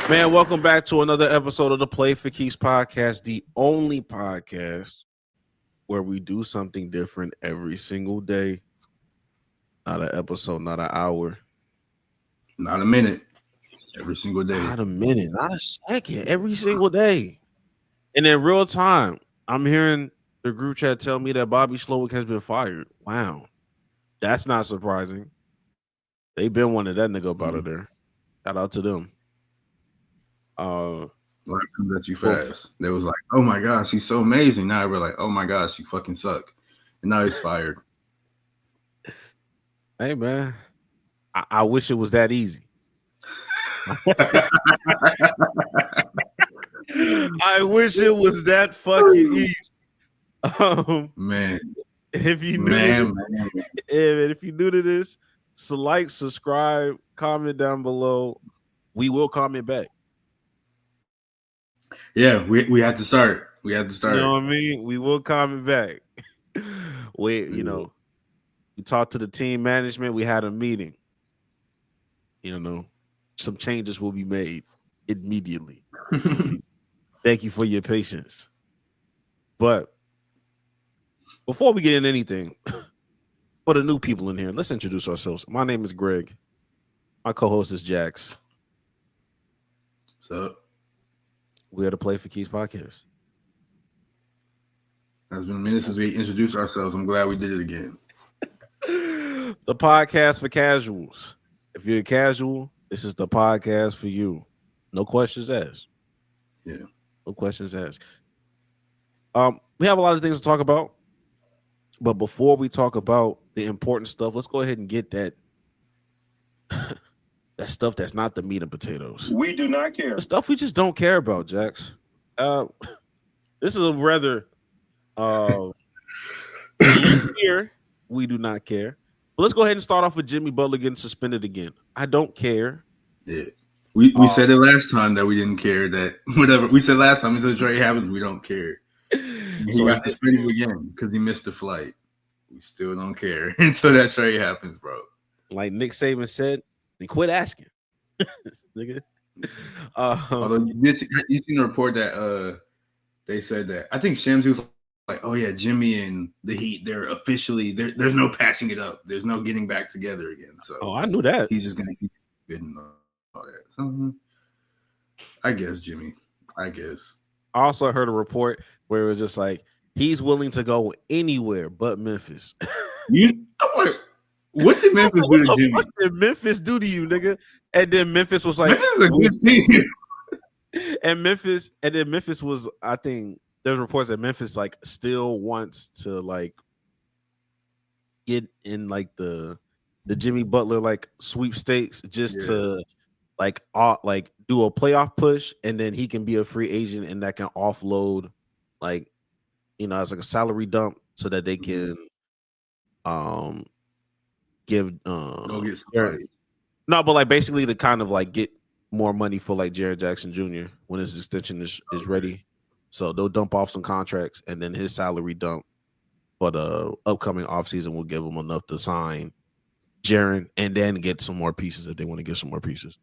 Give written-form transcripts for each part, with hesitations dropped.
Man, welcome back to another episode of the Play for Keys podcast, the only podcast where we do something different every single day. Not an episode, not an hour. Not a minute. Every single day. Not a minute, not a second. Every single day. And in real time, I'm hearing the group chat tell me that Bobby Slowick has been fired. Wow. That's not surprising. They've been wanting that nigga up out of there. Shout out to them. Life comes at you fast. They was like, oh my gosh, he's so amazing. Now we're like, oh my gosh, you fucking suck. And now he's fired. Hey man, I wish it was that easy. I wish it was that fucking easy. Man. If you knew if you new to this, so like, subscribe, comment down below. We will comment back. Yeah, we had to start. We had to start. You know what I mean? We will comment back. We talked to the team management. We had a meeting. You know, some changes will be made immediately. Thank you for your patience. But before we get into anything, for the new people in here, let's introduce ourselves. My name is Greg. My co-host is Jax. What's up? We are the Play for Keys podcast. It's been a minute since we introduced ourselves. I'm glad we did it again. The podcast for casuals. If you're a casual, this is the podcast for you. No questions asked. Yeah. No questions asked. We have a lot of things to talk about. But before we talk about the important stuff, let's go ahead and get that that stuff that's not the meat and potatoes. We do not care. The stuff we just don't care about, Jax. This is a rather here. We do not care. But let's go ahead and start off with Jimmy Butler getting suspended again. I don't care. Yeah. We said it last time that we didn't care, that whatever we said last time until the trade happens, we don't care. He got suspended again because he missed the flight. We still don't care until that trade happens, bro. Like Nick Saban said, then quit asking. Nigga. Although you seen the report that they said that I think Shams was like, oh yeah, Jimmy and the Heat, they're officially there's no patching it up. There's no getting back together again. So I knew that. He's just gonna keep getting all that. So, I guess Jimmy. I guess. I also heard a report where it was just like he's willing to go anywhere but Memphis. I'm like, what did Memphis do to Jimmy? What did Memphis do to you, nigga? And then Memphis was like, Memphis is a good team. And then Memphis was, I think there's reports that Memphis like still wants to like get in like the Jimmy Butler like sweepstakes just to like do a playoff push, and then he can be a free agent and that can offload like, you know, as like a salary dump so that they can give go get no, but like basically to kind of like get more money for like Jaren Jackson Jr. when his extension is ready. So they'll dump off some contracts, and then his salary dump for the upcoming offseason will give him enough to sign Jaren and then get some more pieces if they want to get some more pieces.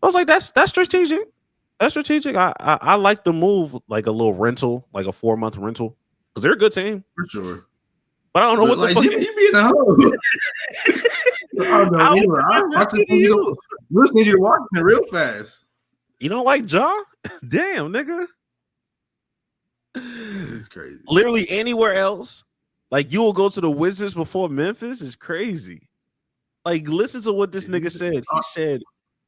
I was like, that's strategic. That's strategic. I like the move, like a little rental, like a 4-month rental, because they're a good team for sure. But I don't know what like the fuck. Jimmy, you be in the hole. I just need you to walk it real fast. You don't like Ja? Damn, nigga. It's crazy. Literally anywhere else, like you will go to the Wizards before Memphis is crazy. Like, listen to what this nigga said. He said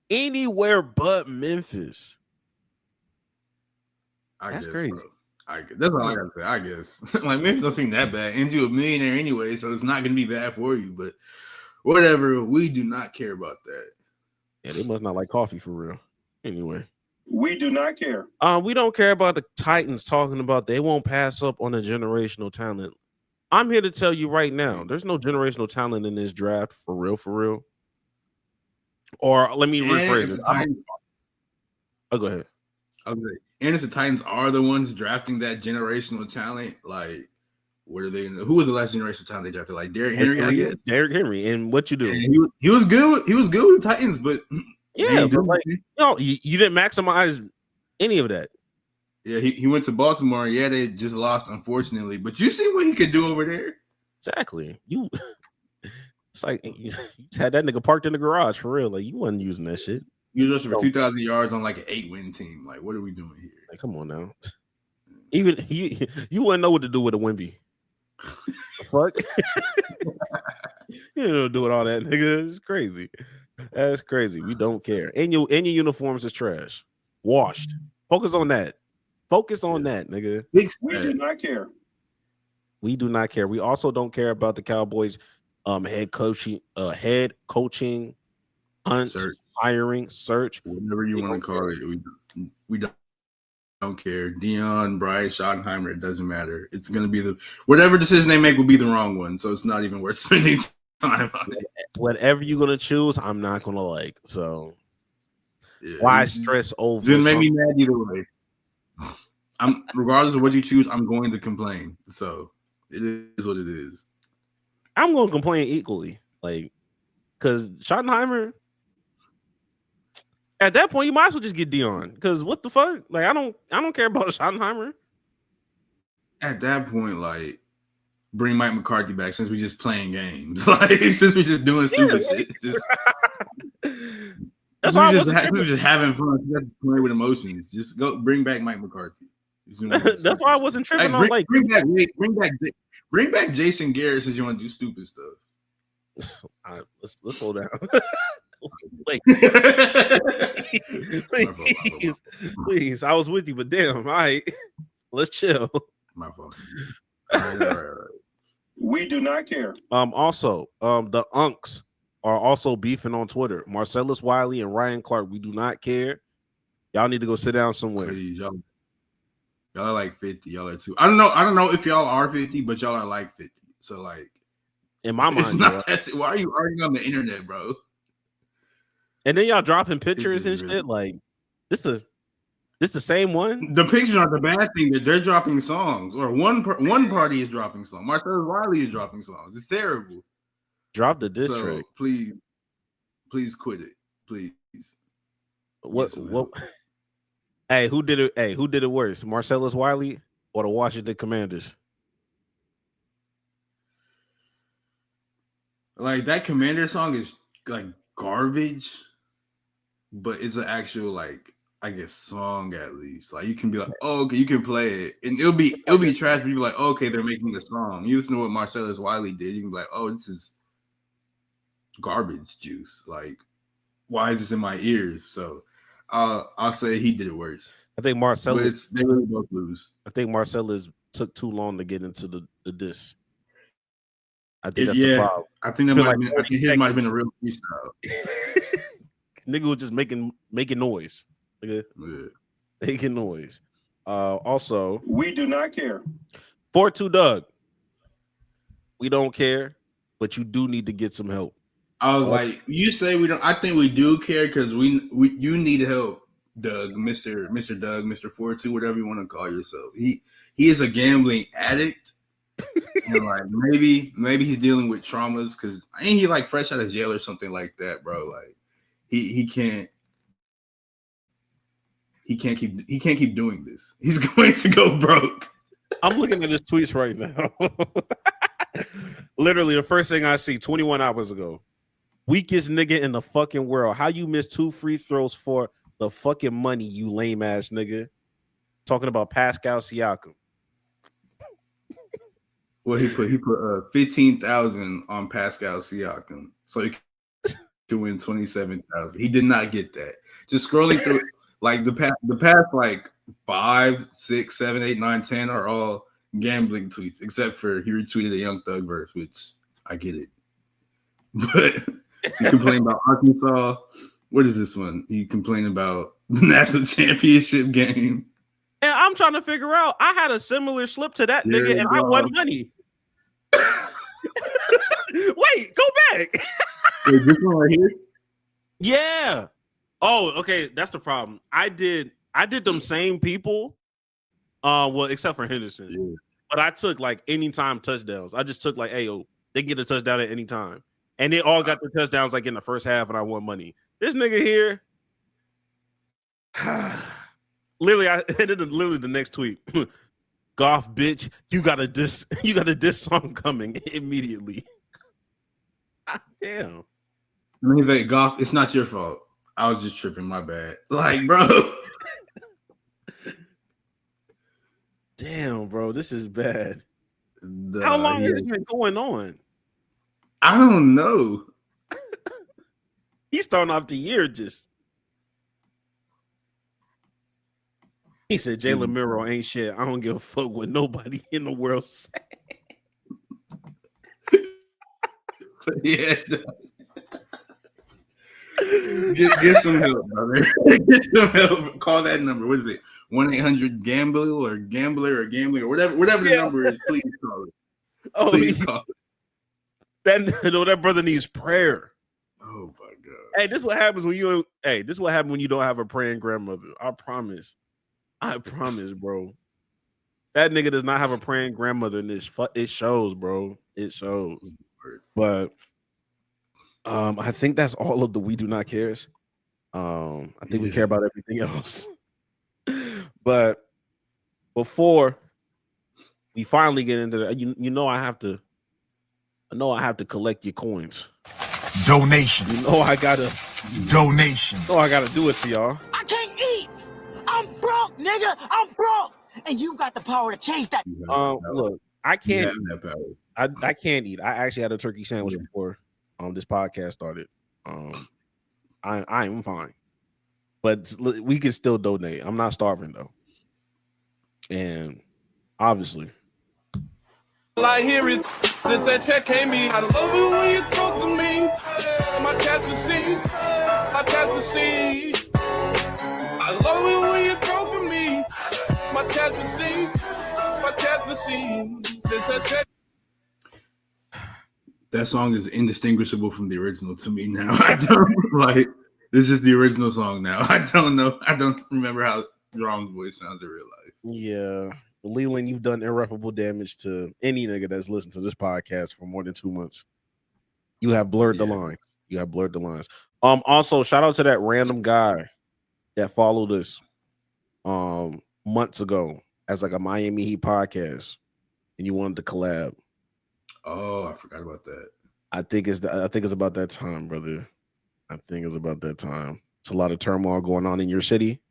anywhere but Memphis. That's crazy. Bro. That's all I gotta say. I guess like Memphis don't seem that bad, and you're a millionaire anyway, so it's not gonna be bad for you. But whatever, we do not care about that. Yeah, they must not like coffee for real. Anyway, we do not care. We don't care about the Titans talking about they won't pass up on a generational talent. I'm here to tell you right now, there's no generational talent in this draft for real, for real. Or let me rephrase it. Go ahead. Okay. And if the Titans are the ones drafting that generational talent, like, what are they? Who was the last generational talent they drafted? Like Derrick Henry, I guess. Derrick Henry, and what you do? And he was good. He was good with the Titans, but Yeah, but like you didn't maximize any of that. Yeah, he went to Baltimore. Yeah, they just lost, unfortunately. But you see what he could do over there? Exactly. It's like you just had that nigga parked in the garage for real. Like you wasn't using that shit. You rushed for 2,000 yards on like an 8-win team. Like, what are we doing here? Like, come on now. Even you wouldn't know what to do with a Wemby. Fuck. You know, doing all that, nigga. It's crazy. That's crazy. We don't care. And your uniforms is trash. Washed. Focus on that. Focus on that, nigga. We do not care. We do not care. We also don't care about the Cowboys head coaching hunt, hiring, search. Whatever you want to call it. We don't care. Dion, Bryce, Schottenheimer, it doesn't matter. It's gonna be whatever decision they make will be the wrong one. So it's not even worth spending time on it. Whatever you're gonna choose, I'm not gonna like. So why stress over? Didn't make me mad either way. I'm regardless of what you choose, I'm going to complain. So it is what it is. I'm going to complain equally, like, because Schottenheimer. At that point, you might as well just get Dion. Because what the fuck? Like, I don't care about Schottenheimer. At that point, like, bring Mike McCarthy back since we're just playing games. Like, since we're just doing stupid shit. That's why I wasn't tripping. We're just having fun. Just playing with emotions. Just go bring back Mike McCarthy. That's why I wasn't tripping on like bring back Jason Garrett since you want to do stupid stuff. All right, let's slow down. Like, please, I was with you, but damn, all right, let's chill. My fault. All right. We do not care. Also, the Unks are also beefing on Twitter. Marcellus Wiley and Ryan Clark. We do not care. Y'all need to go sit down somewhere. Please, y'all are like 50. Y'all are too. I don't know if y'all are 50, but y'all are like 50. So like, in my mind, why are you arguing on the internet, bro? And then y'all dropping pictures and shit. Like, this the same one. The pictures aren't the bad thing. That they're dropping songs, or one party is dropping songs. Marcellus Wiley is dropping songs. It's terrible. Drop the diss track. Please quit it. Please. What? Hey, who did it? Hey, who did it worse? Marcellus Wiley or the Washington Commanders? Like that Commander song is like garbage, but it's an actual like I guess song at least. Like you can be like, oh, okay, you can play it, and it'll be trash. But you be like, oh, okay, they're making a song. You listen to what Marcellus Wiley did, you can be like, oh, this is garbage juice. Like, why is this in my ears? So I'll say he did it worse. I think Marcellus. They really both lose. I think Marcellus took too long to get into the diss. I think that's the problem. I think that his might have been a real freestyle. Nigga was just making noise. Nigga, making noise. Also, we do not care. 4-2 Dugg. We don't care, but you do need to get some help. I was like, you say we don't. I think we do care because you need help, Dugg, Mr. Dugg, Mr. 4-2, whatever you want to call yourself. He is a gambling addict. And like maybe he's dealing with traumas because ain't he like fresh out of jail or something like that, bro? Like he can't keep doing this. He's going to go broke. I'm looking at his tweets right now. Literally, the first thing I see 21 hours ago. Weakest nigga in the fucking world. How you miss 2 free throws for the fucking money, you lame ass nigga? Talking about Pascal Siakam. Well, he put 15,000 on Pascal Siakam, so he could win 27,000. He did not get that. Just scrolling through, like the past like 5, 6, 7, 8, 9, 10 are all gambling tweets, except for he retweeted a Young Thug verse, which I get it. But he complained about Arkansas. What is this one? He complained about the national championship game. And I'm trying to figure out. I had a similar slip to that nigga, and I won money. Wait, go back. Wait, this one right here? Yeah. Oh, okay. That's the problem. I did them same people. Well, except for Henderson. Yeah. But I took like anytime touchdowns. I just took like, hey, yo, they get a touchdown at any time. And they all got their touchdowns like in the first half, and I won money. This nigga here, literally, literally the next tweet. Goff, bitch, you got a diss song coming immediately. Damn. I mean, like, Goff, it's not your fault. I was just tripping. My bad. Like, bro. Damn, bro, this is bad. How long has this been going on? I don't know. He's starting off the year just. He said Jalen Miro ain't shit. I don't give a fuck what nobody in the world say. Yeah. Get some help, brother. Get some help. Call that number. What is it? 1-800-GAMBLER or Gambler or Gambling or whatever the number is. Please call it. Oh, please call it. That brother needs prayer. Oh my god. Hey, this is what happens when you. Hey, this is what happens when you don't have a praying grandmother. I promise, bro. That nigga does not have a praying grandmother in this. It shows, bro. It shows. But I think that's all of the We Do Not Cares. I think we care about everything else. But before we finally get into that, you know I have to collect your coins. Donations. You know I gotta Donations. I gotta do it to y'all. I can't eat. I'm broke, nigga. I'm broke. And you got the power to change that. Look, I can't. I can't eat. I actually had a turkey sandwich before this podcast started. I am fine, but we can still donate. I'm not starving though, and obviously. All I hear is since that check came in. I love it when you talk to me. My task to see. My task to see. I love it when you talk to me. My task to see. My task to see. Since that check. That song is indistinguishable from the original to me now. I don't like. This is the original song now. I don't know. I don't remember how Strong's voice sounds in real life. Yeah. Leland, you've done irreparable damage to any nigga that's listened to this podcast for more than 2 months. You have blurred the lines. You have blurred the lines. Also, shout out to that random guy that followed us months ago as like a Miami Heat podcast, and you wanted to collab. Oh, I forgot about that. I think it's about that time, brother. I think it's about that time. It's a lot of turmoil going on in your city.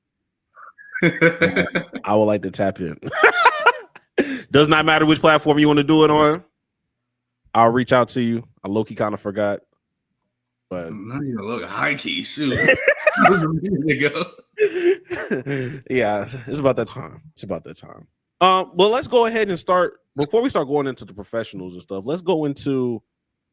I would like to tap in. Does not matter which platform you want to do it on. I'll reach out to you. I low-key kind of forgot. But not even look high key. Shoot. Yeah, it's about that time. It's about that time. Well, let's go ahead and start. Before we start going into the professionals and stuff, let's go into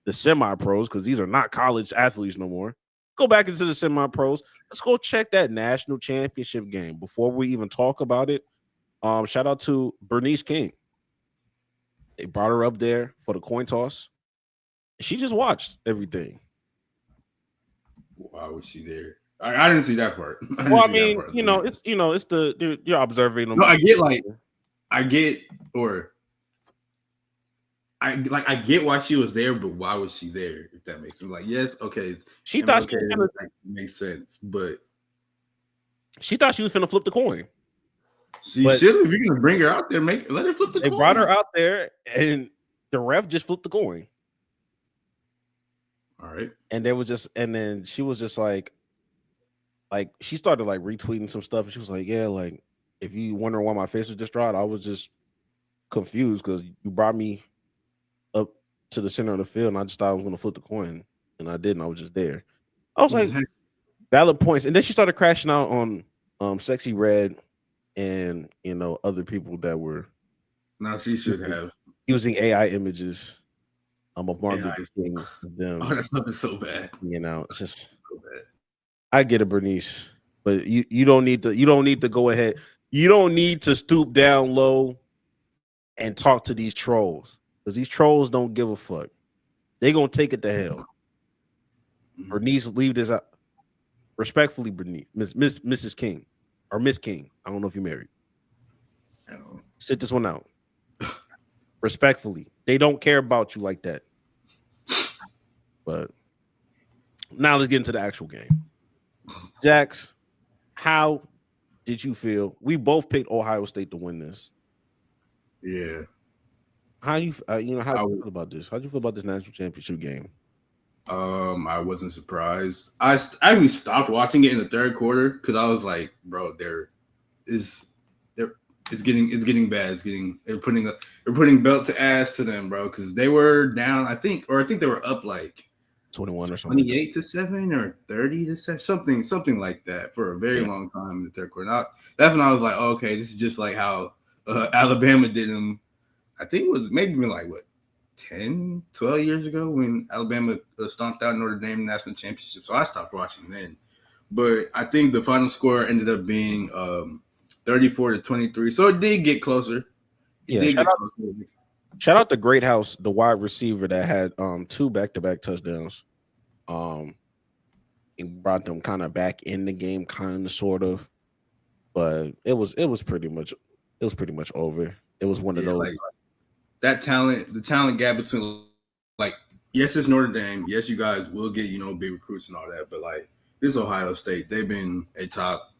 the semi-pros because these are not college athletes no more. Go back into the semi-pros. Let's go check that national championship game before we even talk about it. Shout out to Bernice King. They brought her up there for the coin toss. She just watched everything. Why was she there? I didn't see that part. Well, I mean, it's the you're observing them. No, I get why she was there, but why was she there? If that makes sense. Like, yes, okay. She thought she was gonna makes sense, but she thought she was gonna flip the coin. She should. If you're gonna bring her out there, let her flip the coin. They brought her out there, and the ref just flipped the coin. All right. And then she was just like she started like retweeting some stuff, and she was like, "Yeah, like if you wonder why my face was distraught, I was just confused because you brought me up to the center of the field, and I just thought I was gonna flip the coin, and I didn't. I was just there." I was like, valid points. And then she started crashing out on Sexy Red and other people that were she should have using AI images of Martin Luther King. Them. Oh, that's nothing so bad. It's just so bad. I get it, Bernice, but you don't need to go ahead. You don't need to stoop down low and talk to these trolls because these trolls don't give a fuck. They gonna take it to hell. Bernice, leave this out. Respectfully, Bernice, Mrs. King or Miss King. I don't know if you're married. Sit this one out. Respectfully, they don't care about you like that. But now let's get into the actual game. Jax, how did you feel? We both picked Ohio State to win this. Yeah. How you how you feel about this? How do you feel about this national championship game? I wasn't surprised. I actually stopped watching it in the third quarter because I was like, bro, it's getting bad. They're putting belt to ass to them, bro, because they were down. I think they were up like 21 or something. 28-7 or 30-7, something like that for a very long time in the third quarter. That's when I was like, oh, okay, this is just like how Alabama did them. I think it was maybe like what 10, 12 years ago when Alabama stomped out Notre Dame national championship. So I stopped watching then. But I think the final score ended up being 34-23. So it did get closer. Shout out to Great House, the wide receiver that had 2 back-to-back touchdowns. It brought them kind of back in the game, kind of sort of. But it was pretty much over. It was one of those. Like, the talent gap between, like, yes, it's Notre Dame. Yes, you guys will get, big recruits and all that. But, like, this Ohio State, they've been a top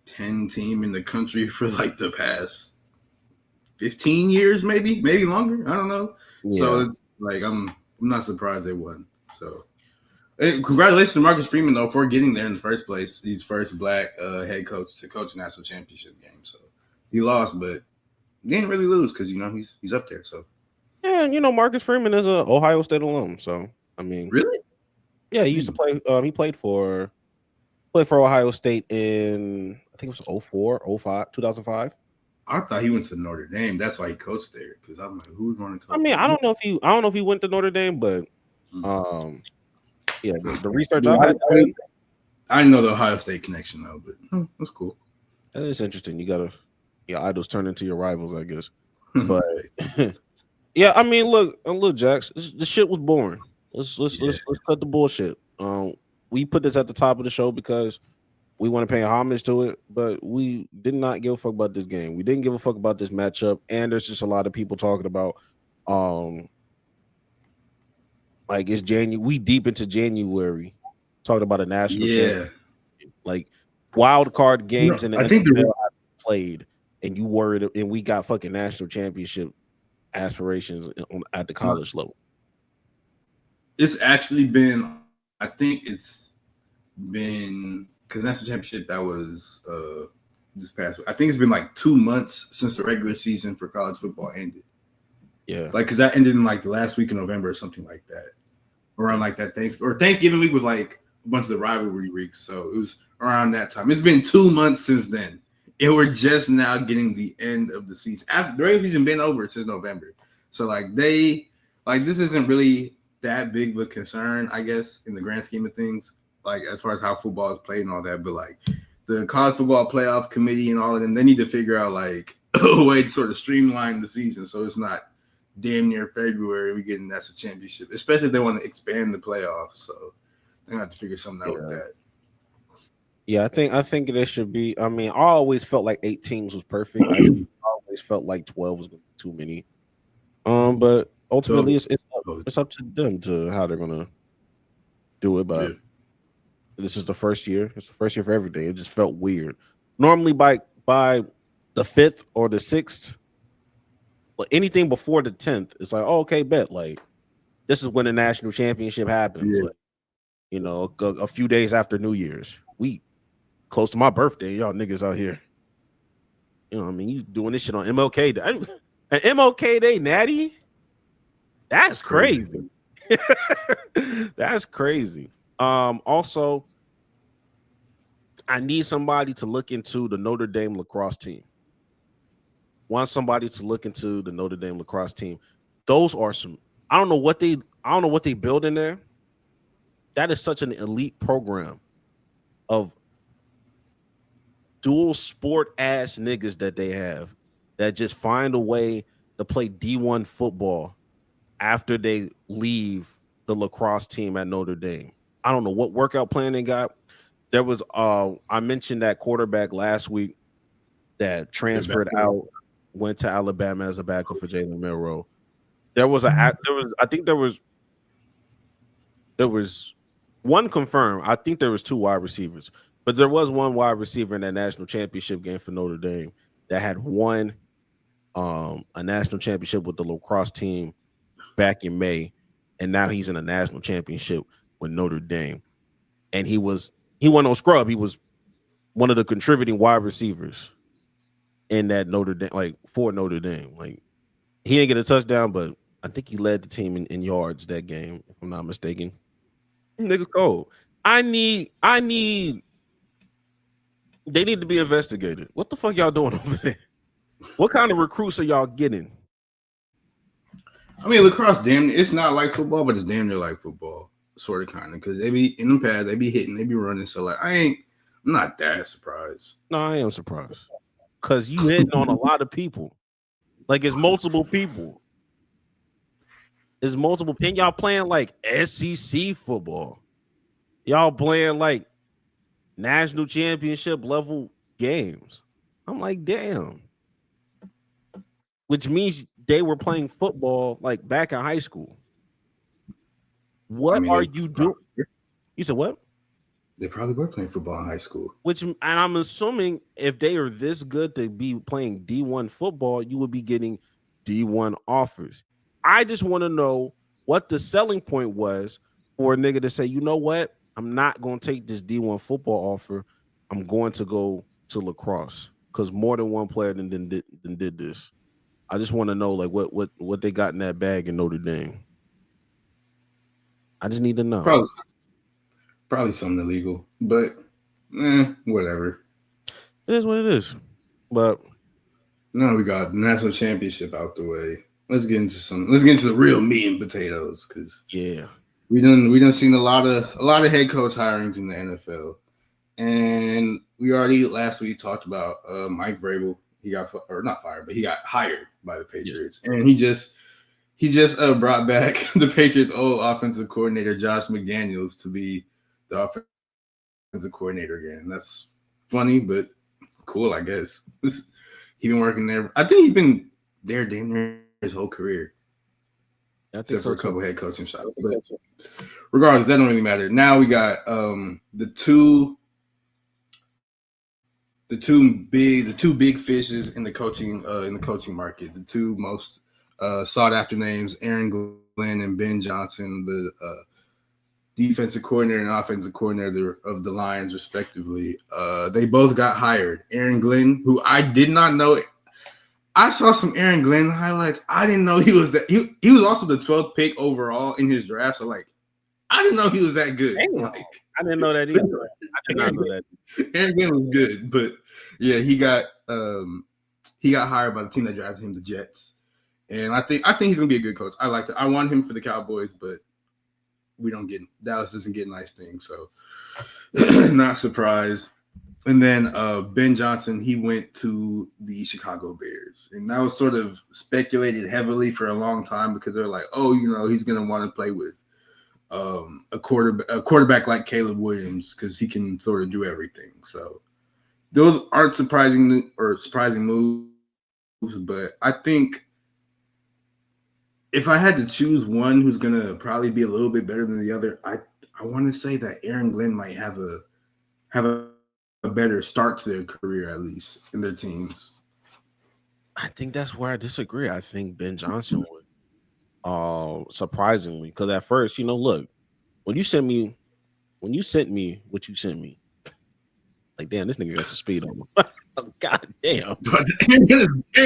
10 team in the country for, like, the past 15 years, maybe longer. I don't know. Yeah. So, it's like, I'm not surprised they won. So, and congratulations to Marcus Freeman, though, for getting there in the first place. He's first black head coach to coach a national championship game. So, he lost, but he didn't really lose because he's up there. So yeah, Marcus Freeman is an Ohio State alum. So I mean, really, yeah, he used to play. He played for Ohio State in I think it was 2005. I thought he went to Notre Dame. That's why he coached there. Because I'm like, who's going to coach? I mean, I don't know if he went to Notre Dame, but yeah, the research I had. I didn't know the Ohio State connection though, but that's cool. That is interesting. You gotta. Your idols turn into your rivals, I guess. But yeah, I mean, look, Jax, the shit was boring. Let's cut the bullshit. We put this at the top of the show because we want to pay homage to it, but we did not give a fuck about this game. We didn't give a fuck about this matchup, and there's just a lot of people talking about, like it's January. We deep into January, talking about a national championship, like wild card games in the NFL played. And you worried, and we got fucking national championship aspirations at the college level. It's actually been, I think it's been, because national championship that was this past week. I think it's been like 2 months since the regular season for college football ended. Yeah, like because that ended in like the last week of November or something like that, around like that Thanksgiving week was like a bunch of the rivalry weeks, so it was around that time. It's been 2 months since then. And we're just now getting the end of the season. The regular season been over since November. So this isn't really that big of a concern, I guess, in the grand scheme of things, like as far as how football is played and all that. But like the college football playoff committee and all of them, they need to figure out like a way to sort of streamline the season so it's not damn near February we get a national championship, especially if they want to expand the playoffs. So they're gonna have to figure something out with that. Yeah, I think there should be. I mean, I always felt like 8 teams was perfect. I always felt like 12 was too many. But ultimately, it's up to them to how they're gonna do it. But this is the first year. It's the first year for everything. It just felt weird. Normally, by the 5th or the 6th, but anything before the 10th, it's like, oh, okay, bet. Like this is when the national championship happens. Yeah. Like, a few days after New Year's. We close to my birthday, y'all niggas out here. I mean, you doing this shit on MLK Day. An MLK Day, Natty? That's crazy. That's crazy. Also, I need somebody to look into the Notre Dame lacrosse team. Want somebody to look into the Notre Dame lacrosse team. Those are some. I don't know what they build in there. That is such an elite program of dual sport ass niggas that they have that just find a way to play D1 football after they leave the lacrosse team at Notre Dame. I don't know what workout plan they got. There was I mentioned that quarterback last week that transferred out, went to Alabama as a backup for Jalen Milroe. There was there was one confirmed. I think there was 2 wide receivers, but there was one wide receiver in that national championship game for Notre Dame that had won a national championship with the lacrosse team back in May, and now he's in a national championship with Notre Dame. And he wasn't on scrub. He was one of the contributing wide receivers in that Notre Dame, like for Notre Dame. Like he didn't get a touchdown, but I think he led the team in yards that game, if I'm not mistaken. Niggas cold. They need to be investigated. What the fuck y'all doing over there? What kind of recruits are y'all getting? I mean, lacrosse, it's not like football, but it's damn near like football, sort of, kind of, because they be in the pad, they be hitting, they be running. So like, I'm not that surprised. No, I am surprised because you hitting on a lot of people. Like it's multiple people. It's multiple, and y'all playing like SEC football. Y'all playing like national championship level games. I'm like, damn. Which means they were playing football like back in high school. What are you doing? You said what? They probably were playing football in high school. And I'm assuming if they are this good to be playing D1 football, you would be getting D1 offers. I just want to know what the selling point was for a nigga to say, you know what? I'm not going to take this D1 football offer. I'm going to go to lacrosse because more than one player than did this. I just want to know like what they got in that bag in Notre Dame. I just need to know. Probably something illegal, but whatever. It is what it is. But now we got the national championship out the way. Let's get into the real meat and potatoes, because we done seen a lot of head coach hirings in the NFL, and we already last week talked about Mike Vrabel. He got not fired, but he got hired by the Patriots, and he just brought back the Patriots' old offensive coordinator Josh McDaniels to be the offensive coordinator again. That's funny, but cool, I guess. He been working there. I think he's been there damn near his whole career. Except for a couple head coaching shots. But regardless, that don't really matter. Now we got the two big fishes in the coaching market. The two most sought after names, Aaron Glenn and Ben Johnson, the defensive coordinator and offensive coordinator of the Lions, respectively. They both got hired. Aaron Glenn, who I did not know. I saw some Aaron Glenn highlights. I didn't know he was that. He was also the 12th pick overall in his draft. So like, I didn't know he was that good. Like, I didn't know that either. I did not know that. Aaron Glenn was good, but yeah, he got hired by the team that drafted him, the Jets. And I think he's gonna be a good coach. I like that. I want him for the Cowboys, but Dallas doesn't get nice things, so not surprised. And then Ben Johnson, he went to the Chicago Bears, and that was sort of speculated heavily for a long time because they're like, oh, he's gonna want to play with a quarterback like Caleb Williams because he can sort of do everything. So those aren't surprising moves, but I think if I had to choose one who's gonna probably be a little bit better than the other, I want to say that Aaron Glenn might have a better start to their career, at least in their teams. I think that's where I disagree. I think Ben Johnson would, surprisingly, because at first, look, when you sent me what you sent me, like, damn, this nigga got some speed on him. God damn. But Aaron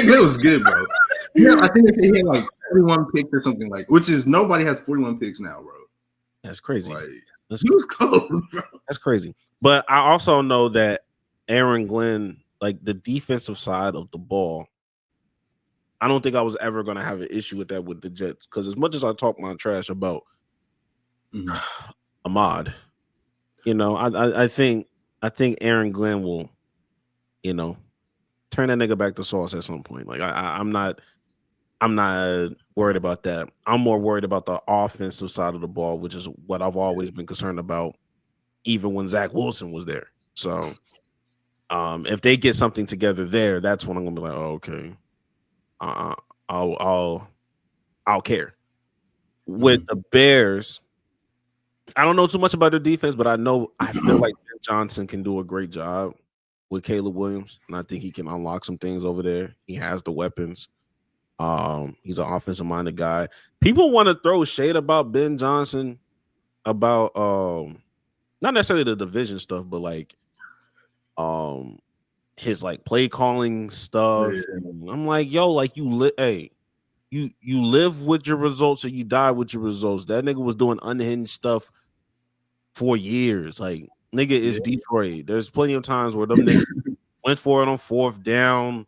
Glenn was good, bro. Yeah, I think he had like 41 picks or something which is nobody has 41 picks now, bro. That's crazy. Like, he was cold, bro. That's crazy. But I also know that Aaron Glenn, like the defensive side of the ball, I don't think I was ever going to have an issue with that with the Jets. Because as much as I talk my trash about Ahmad, I think Aaron Glenn will, turn that nigga back to sauce at some point. Like I'm not worried about that. I'm more worried about the offensive side of the ball, which is what I've always been concerned about, even when Zach Wilson was there. So if they get something together there, that's when I'm gonna be like, oh, okay. I'll care. With the Bears, I don't know too much about their defense, but I feel like Ben Johnson can do a great job with Caleb Williams, and I think he can unlock some things over there. He has the weapons. He's an offensive minded guy. People want to throw shade about Ben Johnson about not necessarily the division stuff, but like his like play calling stuff. And I'm like, yo, like you live with your results or you die with your results. That nigga was doing unhinged stuff for years. Like nigga is Detroit. There's plenty of times where them niggas went for it on fourth down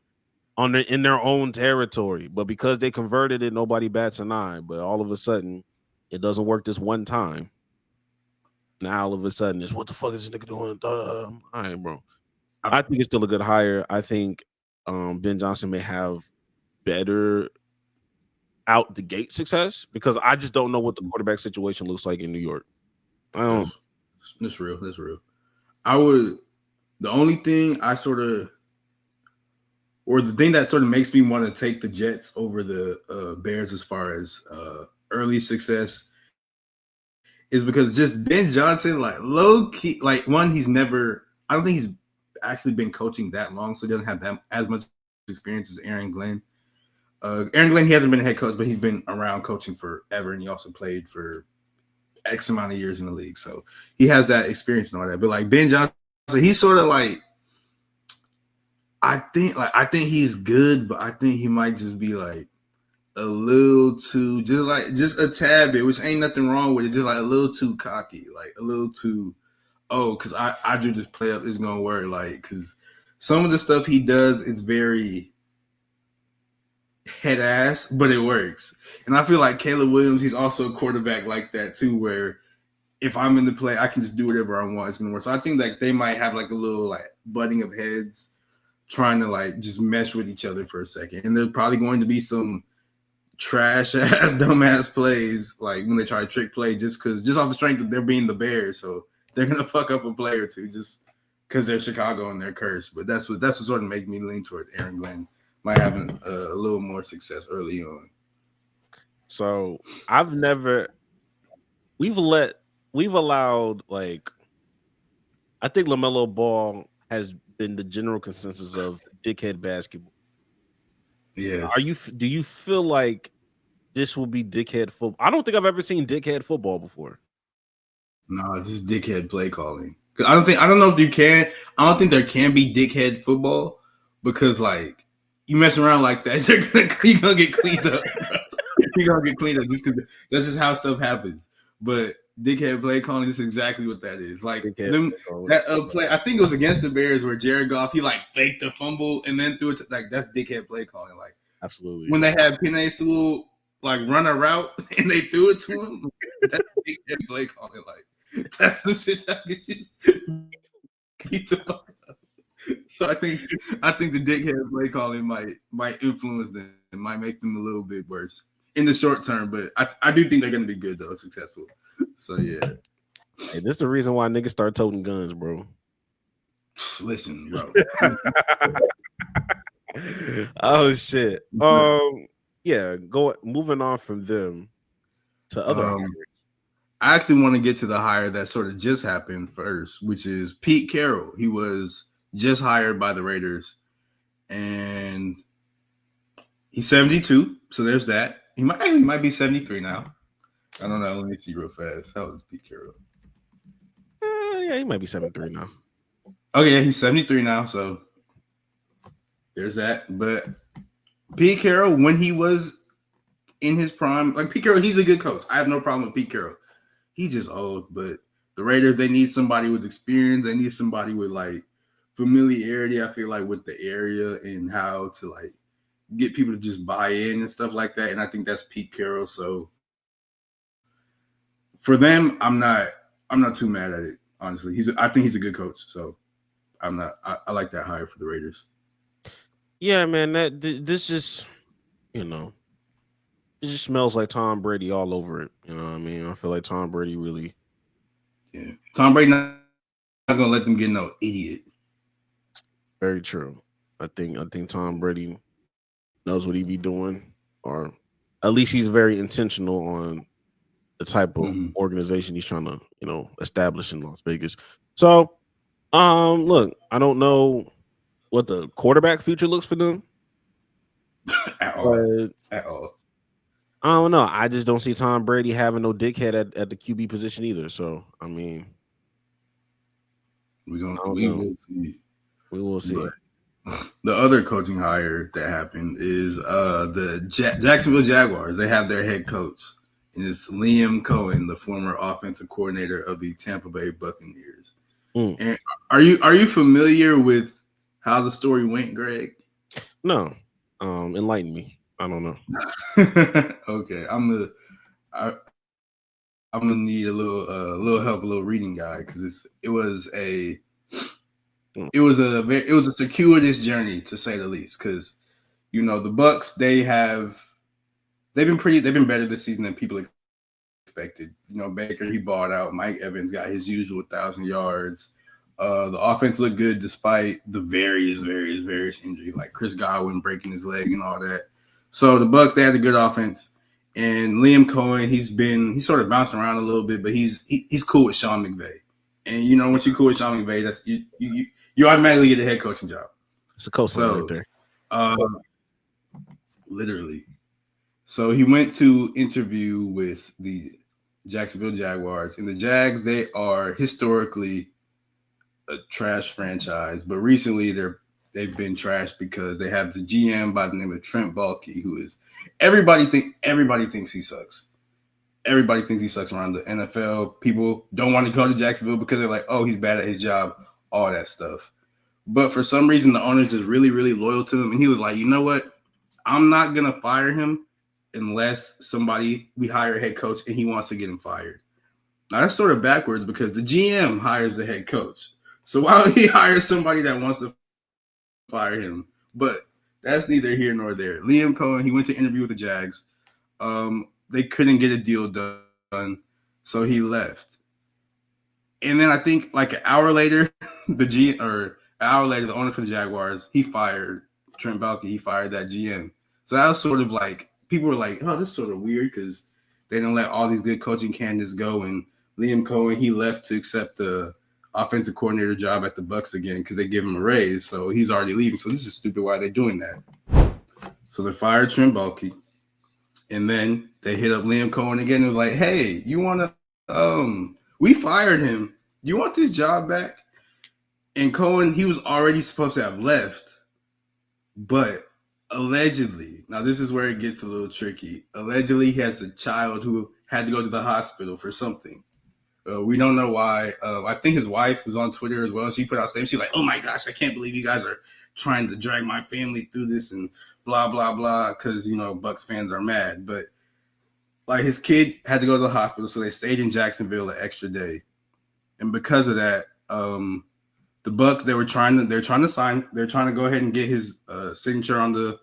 in their own territory, but because they converted it, nobody bats an eye. But all of a sudden, it doesn't work this one time. Now all of a sudden, it's what the fuck is this nigga doing? All right, bro. I think it's still a good hire. I think Ben Johnson may have better out the gate success because I just don't know what the quarterback situation looks like in New York. I don't. That's real. That's real. The only thing I sort of, or the thing that sort of makes me want to take the Jets over the Bears as far as early success is because just Ben Johnson, like low key, like one, I don't think he's actually been coaching that long, so he doesn't have that as much experience as Aaron Glenn. Aaron Glenn, he hasn't been a head coach, but he's been around coaching forever, and he also played for X amount of years in the league, so he has that experience and all that. But like Ben Johnson, he's sort of like, I think he's good, but I think he might just be like a little too, just a tad bit, which ain't nothing wrong with it, just like a little too cocky, like a little too, because I drew this play up, it's gonna work, like, because some of the stuff he does is very head ass, but it works. And I feel like Caleb Williams, he's also a quarterback like that too, where if I'm in the play, I can just do whatever I want, it's gonna work. So I think like they might have like a little like butting of heads, trying to like just mesh with each other for a second. And there's probably going to be some trash ass dumbass plays like when they try to trick play just off the strength of they're being the Bears. So they're gonna fuck up a play or two just because they're Chicago and they're cursed. But that's what sort of make me lean towards Aaron Glenn might have a little more success early on. So we've allowed, like, I think LaMelo Ball has been the general consensus of dickhead basketball. Yes. Do you feel like this will be dickhead football? I don't think I've ever seen dickhead football before. No, this is dickhead play calling. I don't know if you can. I don't think there can be dickhead football because like you mess around like that, you're gonna get cleaned up. You're gonna get cleaned up just because that's just how stuff happens. But dickhead play calling is exactly what that is. Like that play, I think it was against the Bears where Jared Goff, he like faked a fumble and then threw it like that's dickhead play calling. Like absolutely. When they had Penei Sewell like run a route and they threw it to him, that's dickhead play calling. Like that's some shit that gets you beat the fuck up. So I think the dickhead play calling might influence them. It might make them a little bit worse in the short term, but I do think they're going to be good though, successful. So yeah. Hey, this is the reason why niggas start toting guns, bro. Listen, bro. Oh shit. Yeah. Moving on from them to other. I actually want to get to the hire that sort of just happened first, which is Pete Carroll. He was just hired by the Raiders, and he's 72. So there's that. He might be 73 now. I don't know. Let me see real fast. How old is Pete Carroll? Yeah, he might be 73 now. Oh yeah, he's 73 now. So there's that. But Pete Carroll, when he was in his prime, like Pete Carroll, he's a good coach. I have no problem with Pete Carroll. He's just old, but the Raiders, they need somebody with experience. They need somebody with like familiarity, I feel like, with the area and how to like get people to just buy in and stuff like that. And I think that's Pete Carroll. So for them, I'm not too mad at it, honestly. I think he's a good coach. So I like that hire for the Raiders. Yeah, man, this just, it just smells like Tom Brady all over it. You know what I mean? I feel like Tom Brady really. Yeah. Tom Brady not going to let them get no idiot. Very true. I think Tom Brady knows what he be doing, or at least he's very intentional on the type of Mhm. organization he's trying to, establish in Las Vegas. So, look, I don't know what the quarterback future looks for them, At all. but At all. I don't know. I just don't see Tom Brady having no dickhead at the QB position either. So, I mean, We I don't we know. will see. We will see. But the other coaching hire that happened is the Jacksonville Jaguars. They have their head coach, and it's Liam Cohen, the former offensive coordinator of the Tampa Bay Buccaneers. And are you familiar with how the story went, Greg? No. Enlighten me. I don't know. Okay, I'm gonna need a little help, a little reading guide, because it was a circuitous journey, to say the least. Because the Bucks, they've been better this season than people expected. Baker, he balled out. Mike Evans got his usual 1,000 yards. The offense looked good despite the various injuries, like Chris Godwin breaking his leg and all that. So the Bucks, they had a good offense, and Liam Cohen, he's sort of bouncing around a little bit, but he's cool with Sean McVay. And once you're cool with Sean McVay, that's you automatically get a head coaching job. It's a coastline right there. Literally. So he went to interview with the Jacksonville Jaguars, and the Jags, they are historically a trash franchise, but recently they've been trashed because they have the GM by the name of Trent Baalke, who is everybody thinks he sucks. Everybody thinks he sucks around the NFL. People don't want to go to Jacksonville because they're like, oh, he's bad at his job, all that stuff. But for some reason, the owner's just really, really loyal to him, and he was like, you know what? I'm not gonna fire him unless we hire a head coach and he wants to get him fired. Now that's sort of backwards because the GM hires the head coach. So why don't he hire somebody that wants to fire him? But that's neither here nor there. Liam Cohen, he went to interview with the Jags. They couldn't get a deal done, so he left. And then I think like an hour later, the owner for the Jaguars, he fired Trent Baalke. He fired that GM. So that was sort of like, people were like, oh, this is sort of weird because they didn't let all these good coaching candidates go. And Liam Cohen, he left to accept the offensive coordinator job at the Bucs again because they give him a raise. So he's already leaving. So this is stupid. Why are they doing that? So they fired Trent Baalke. And then they hit up Liam Cohen again and was like, hey, you want to we fired him. You want this job back? And Cohen, he was already supposed to have left. But allegedly, now this is where it gets a little tricky. Allegedly, he has a child who had to go to the hospital for something. We don't know why. I think his wife was on Twitter as well. She put out statements. She's like, oh my gosh, I can't believe you guys are trying to drag my family through this and blah, blah, blah. Because, Bucs fans are mad. But like his kid had to go to the hospital. So they stayed in Jacksonville an extra day. And because of that, the Bucs, they're trying to go ahead and get his signature on the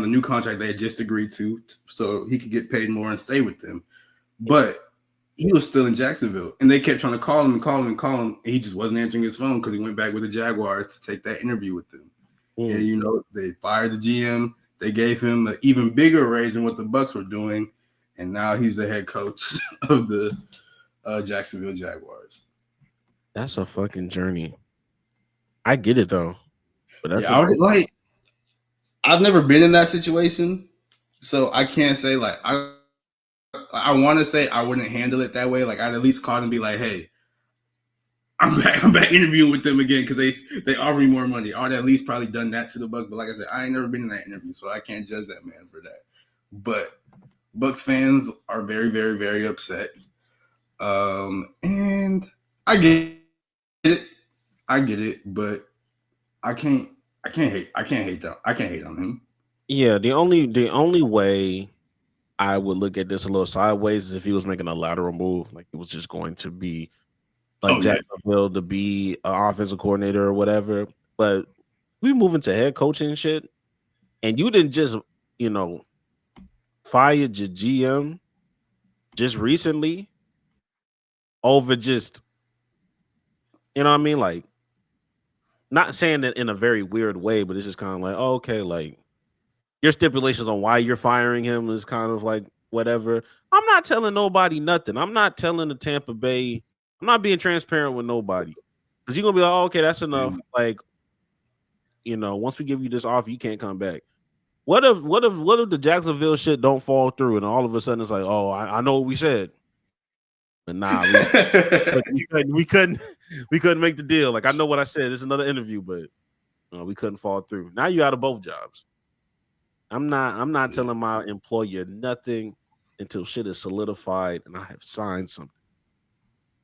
new contract they had just agreed to, so he could get paid more and stay with them. But he was still in Jacksonville, and they kept trying to call him, and he just wasn't answering his phone because he went back with the Jaguars to take that interview with them. And they fired the GM. They gave him an even bigger raise than what the Bucs were doing, and now he's the head coach of the Jacksonville Jaguars. That's a fucking journey. I get it though, but that's I've never been in that situation, so I can't say like I want to say I wouldn't handle it that way. Like I'd at least call and be like, hey, I'm back interviewing with them again because they offer me more money. I'd at least probably done that to the Bucs, but like I said, I ain't never been in that interview, so I can't judge that man for that. But Bucs fans are very, very, very upset, and I get it, but I can't hate on him. Yeah, the only way I would look at this a little sideways is if he was making a lateral move, like it was just going to be like Jacksonville to be an offensive coordinator or whatever. But we moving to head coaching and shit, and you didn't just fire your GM just recently over just what I mean, like not saying that in a very weird way, but it's just kind of like, oh, okay, like your stipulations on why you're firing him is kind of like whatever. I'm not telling nobody nothing. I'm not telling the Tampa Bay. I'm not being transparent with nobody because you're gonna be like, oh, okay, that's enough. Like, once we give you this offer, you can't come back. What if the Jacksonville shit don't fall through and all of a sudden it's like, oh, I know what we said, but nah, we couldn't make the deal. Like I know what I said. It's another interview, but we couldn't fall through. Now you out of both jobs. I'm not telling my employer nothing until shit is solidified and I have signed something,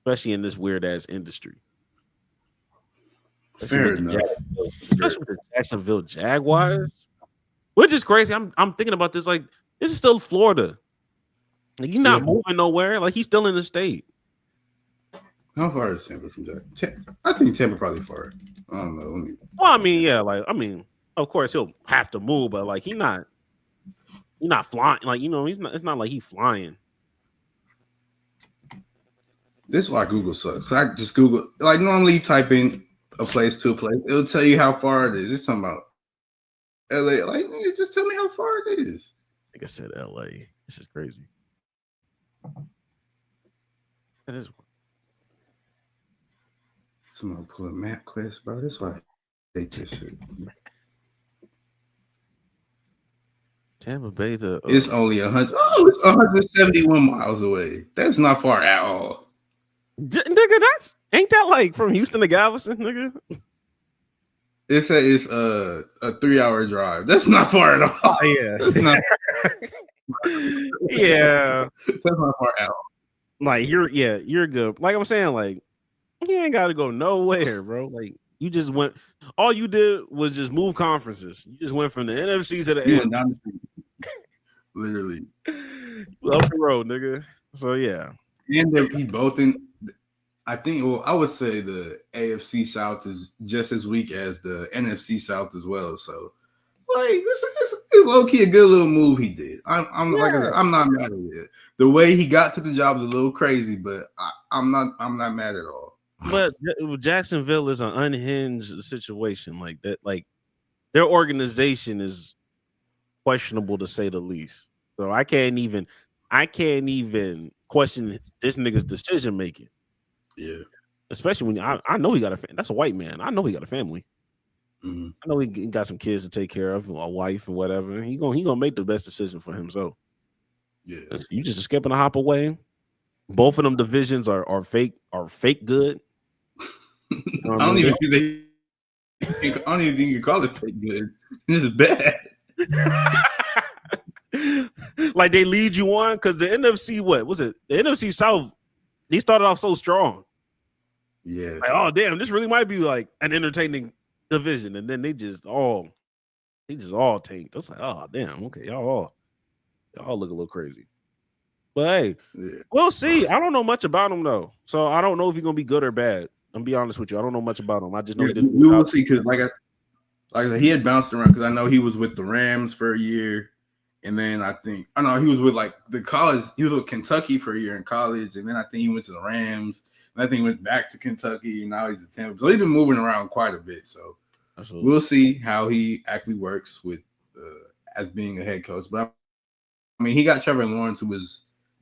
especially in this weird ass industry. Fair enough. Especially with the Jacksonville Jaguars, which is crazy. I'm thinking about this. Like, this is still Florida. Like, he's not moving nowhere. Like, he's still in the state. How far is Tampa from Jacksonville? I think Tampa probably far. I don't know. Well, I mean, of course he'll have to move, but like he's not flying. Like, it's not like he's flying. This is why Google sucks. So I just Google, like, normally you type in a place to a place, it'll tell you how far it is. It's talking about LA. Like, just tell me how far it is. Like I said, LA. This is crazy. That is. Somebody pull a map quest, bro. That's why they just shit. Tampa Bay it's only 100. Oh, it's 171 miles away. That's not far at all. Nigga, ain't that like from Houston to Galveston, nigga? It's a 3-hour drive. That's not far at all. Oh, yeah. That's not, yeah. That's not far at all. Like you're good. Like I'm saying, like you ain't gotta go nowhere, bro. Like you just went. All you did was just move conferences. You just went from the NFC to the You end. went down the street. Literally. Up the road, nigga. So yeah. And he both in. I think. Well, I would say the AFC South is just as weak as the NFC South as well. So, like, this is low key a good little move he did. Like I said, I'm not mad at it. The way he got to the job is a little crazy, but I'm not mad at all. But Jacksonville is an unhinged situation like that. Like their organization is questionable to say the least. So I can't even question this nigga's decision making. Yeah, especially when I know he got that's a white man. I know he got a family. Mm-hmm. I know he got some kids to take care of, a wife and whatever. He gonna make the best decision for himself. Yeah, you just a skip and a hop away. Both of them divisions are fake good. I don't even think you call it fake good. This is bad. Like they lead you on because the NFC, what was it? The NFC South, they started off so strong. Yeah. Like, oh damn, this really might be like an entertaining division, and then they just all tanked. I was like, oh damn, okay, y'all look a little crazy. But hey, we'll see. I don't know much about him though, so I don't know if he's gonna be good or bad. I'm be honest with you. I don't know much about him. I just know he did. We will see because like I said, he had bounced around because I know he was with the Rams for a year, and then I know he was with like the college. He was with Kentucky for a year in college, and then I think he went to the Rams. And I think he went back to Kentucky, and now he's at Tampa. So he's been moving around quite a bit. So we'll see how he actually works with as being a head coach. But I mean, he got Trevor Lawrence, who he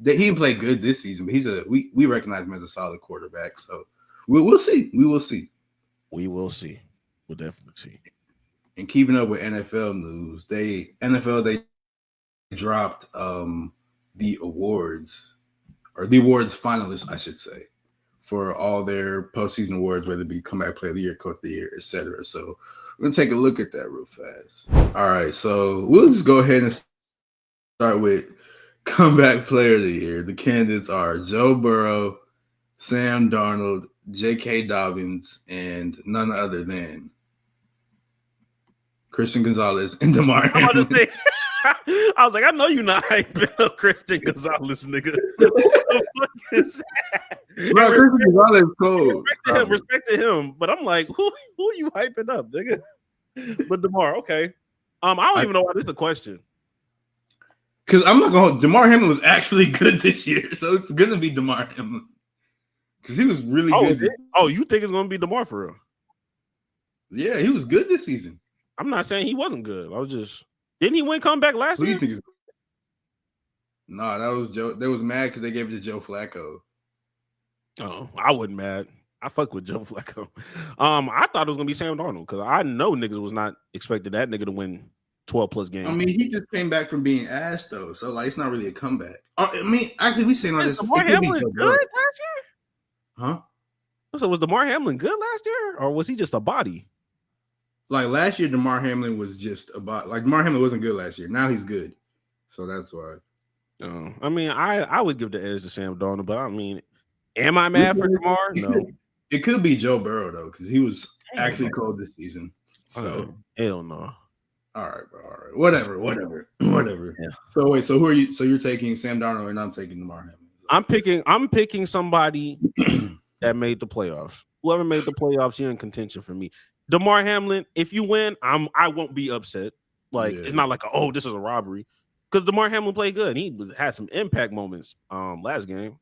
didn't play good this season, but we recognize him as a solid quarterback. So we'll see. We will see. We will see. We'll definitely see. And keeping up with NFL news, they dropped the awards finalists, I should say, for all their postseason awards, whether it be comeback player of the year, coach of the year, etc. So we're gonna take a look at that real fast. All right, so we'll just go ahead and start with comeback player of the year. The candidates are Joe Burrow, Sam Darnold, J.K. Dobbins, and none other than Christian Gonzalez and DeMar Hamlin. I was like, I know you're not hyping up Christian Gonzalez, nigga. What the fuck is that? Bro, Christian Gonzalez is cold. Respect to him, but I'm like, who are you hyping up, nigga? But DeMar, okay. I don't even know why this is a question. Because I'm not going. DeMar Hamlin was actually good this year, so it's gonna be DeMar Hamlin. Because he was really good. You think it's gonna be DeMar for real? Yeah, he was good this season. I'm not saying he wasn't good. I was just Didn't he win comeback last Who do year? you think is? No, that was Joe. They was mad because they gave it to Joe Flacco. Oh, I wasn't mad. I fuck with Joe Flacco. I thought it was gonna be Sam Darnold because I know niggas was not expecting that nigga to win 12 plus games. I mean, he just came back from being ass though, so like it's not really a comeback. I mean, actually, we saying all this. DeMar Hamlin good last year? Huh? So was DeMar Hamlin good last year, or was he just a body? Like last year, DeMar Hamlin was just about like DeMar Hamlin wasn't good last year. Now he's good, so that's why. I mean, I would give the edge to Sam Darnold, but I mean, am I mad for DeMar? No. It could be Joe Burrow though, because he was actually cold this season. So hell no. All right, bro. All right. Whatever. Yeah. So wait, so who are you? So you're taking Sam Darnold and I'm taking DeMar Hamlin. I'm picking somebody that made the playoffs. Whoever made the playoffs, you're in contention for me. DeMar Hamlin, if you win, I won't be upset. Like it's not like this is a robbery. Because DeMar Hamlin played good. He had some impact moments last game.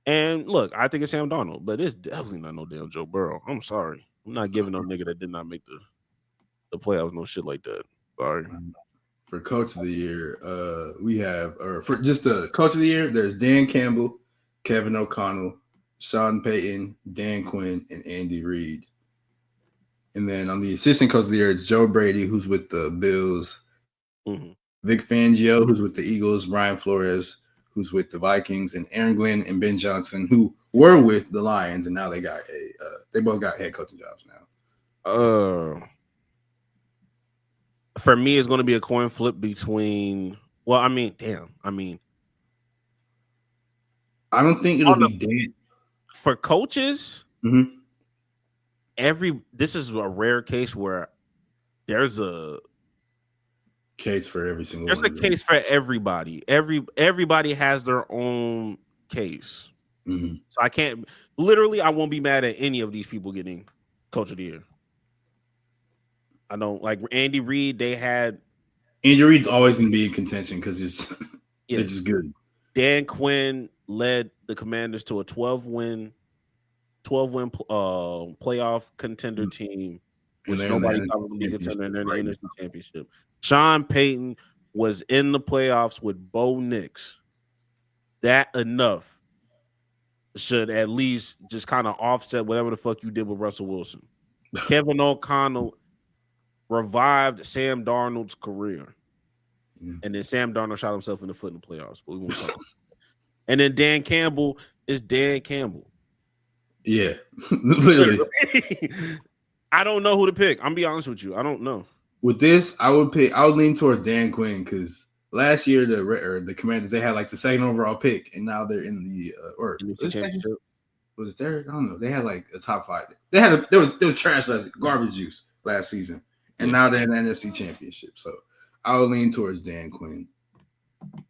And look, I think it's Sam Darnold, but it's definitely not no damn Joe Burrow. I'm sorry. I'm not giving no nigga that did not make the playoffs no shit like that. Sorry. For coach of the year, we have, or for just the coach of the year, there's Dan Campbell, Kevin O'Connell, Sean Payton, Dan Quinn, and Andy Reid. And then on the assistant coach of the year, it's Joe Brady, who's with the Bills, Vic Fangio, who's with the Eagles, Brian Flores, who's with the Vikings, and Aaron Glenn and Ben Johnson, who were with the Lions, and now they got they both got head coaching jobs now. For me, it's going to be a coin flip between. Well, I mean, I don't think it'll be Dan. For coaches, this is a rare case where there's a case for every single. There's a case for everybody. Everybody has their own case. So I can't. Literally, I won't be mad at any of these people getting coach of the year. I don't like Andy Reid. Andy Reid's always going to be in contention because they're just good. Dan Quinn led the Commanders to a 12-win playoff contender team, which nobody thought would be a contender in the NFC Championship. Sean Payton was in the playoffs with Bo Nix. That enough should at least just kind of offset whatever the fuck you did with Russell Wilson. Kevin O'Connell revived Sam Darnold's career. And then Sam Darnold shot himself in the foot in the playoffs. But we won't talk about that. And then Dan Campbell is Dan Campbell. Yeah, literally. I don't know who to pick. I'm gonna be honest with you. I don't know. With this, I would lean toward Dan Quinn because last year the Commanders, they had like the second overall pick, and now they're in the was it third? I don't know. They had like a top 5. They were trash garbage juice last season, and now they're in the NFC Championship. So I would lean towards Dan Quinn.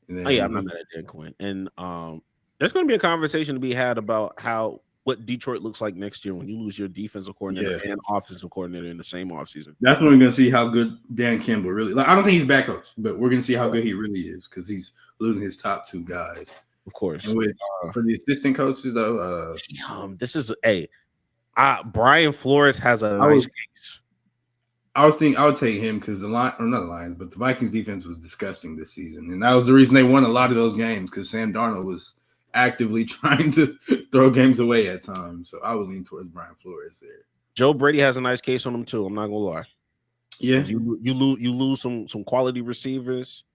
And then, I'm not mad at Dan Quinn. And there's going to be a conversation to be had about what Detroit looks like next year when you lose your defensive coordinator and offensive coordinator in the same offseason. That's when we're going to see how good Dan Campbell really. Like, I don't think he's back coach, but we're going to see how good he really is because he's losing his top 2 guys. Of course. And for the assistant coaches, though, this is Brian Flores has a nice case. I would take him because the Vikings defense was disgusting this season, and that was the reason they won a lot of those games because Sam Darnold was actively trying to throw games away at times. So I would lean towards Brian Flores there. Joe Brady has a nice case on him too. I'm not gonna lie. Yeah, you lose some quality receivers,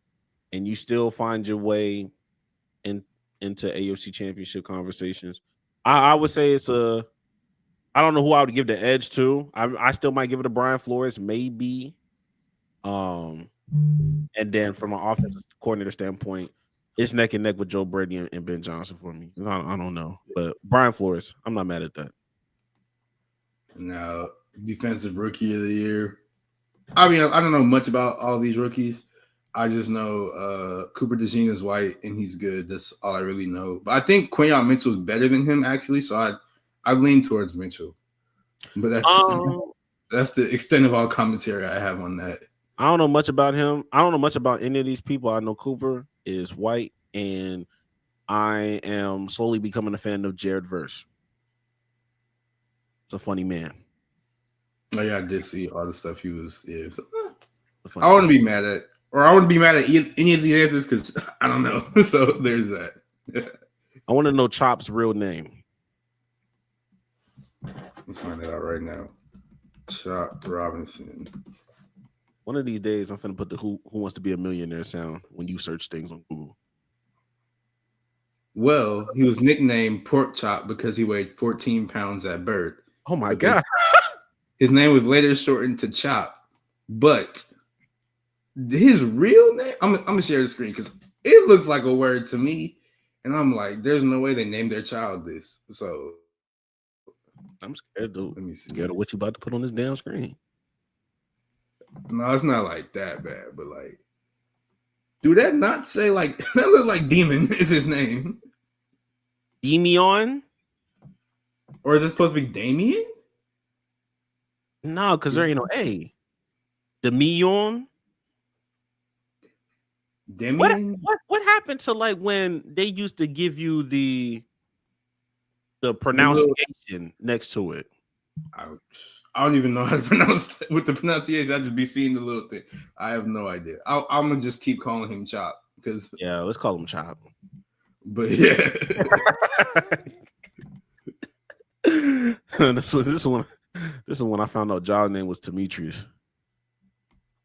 and you still find your way into AFC Championship conversations. I would say it's a. I don't know who I would give the edge to. I still might give it to Brian Flores, maybe. And then from an offensive coordinator standpoint, it's neck and neck with Joe Brady and Ben Johnson for me. I don't know, but Brian Flores, I'm not mad at that. Now, defensive rookie of the year. I mean, I don't know much about all these rookies. I just know Cooper DeJean is white and he's good. That's all I really know. But I think Quinyon Mitchell is better than him actually, so I lean towards Mitchell, but that's the extent of all commentary I have on that. I don't know much about him. I don't know much about any of these people. I know Cooper is white, and I am slowly becoming a fan of Jared Verse. It's a funny man. Oh yeah, I did see all the stuff he was. Yeah, so, I wouldn't be mad at Or I wouldn't be mad at any of these answers because I don't know. So there's that. I want to know Chop's real name. Let's find it out right now. Chop Robinson. One of these days, I'm finna put the Who Wants to Be a Millionaire sound when you search things on Google. Well, he was nicknamed Pork Chop because he weighed 14 pounds at birth. Oh my God. His name was later shortened to Chop, but his real name, I'm gonna share the screen because it looks like a word to me, and I'm like, there's no way they named their child this. So I'm scared, dude. Let me see. Scared of what you about to put on this damn screen. No, it's not like that bad, but like, do that not say like that look like Demon is his name? Demion? Or is it supposed to be Damien? No, because there ain't no A. Demion? Demian? What happened to like when they used to give you the pronunciation next to it? I don't even know how to pronounce with the pronunciation. I just be seeing the little thing. I have no idea. I'm gonna just keep calling him Chop because let's call him Chop. But yeah, this is when I found out John's name was Demetrius.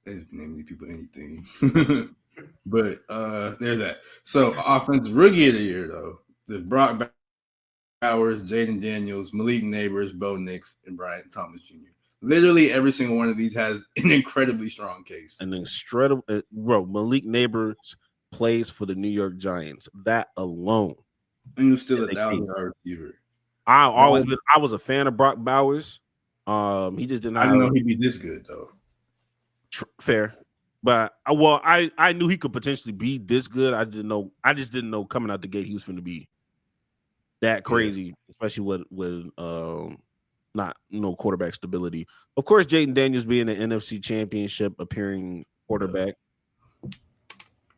they just name these people anything. But there's that. So offensive rookie of the year though, there's Brock Bowers, Jaden Daniels, Malik Neighbors, Bo Nix, and Brian Thomas Jr. Literally every single one of these has an incredibly strong case. Malik Neighbors plays for the New York Giants. That alone. And you're still a 1,000-yard receiver. I was a fan of Brock Bowers. He just didn't. I didn't know he'd be this good though. Fair, but I knew he could potentially be this good. I just didn't know coming out the gate he was going to be that crazy, especially with not no quarterback stability. Of course, Jaden Daniels being an NFC Championship appearing quarterback.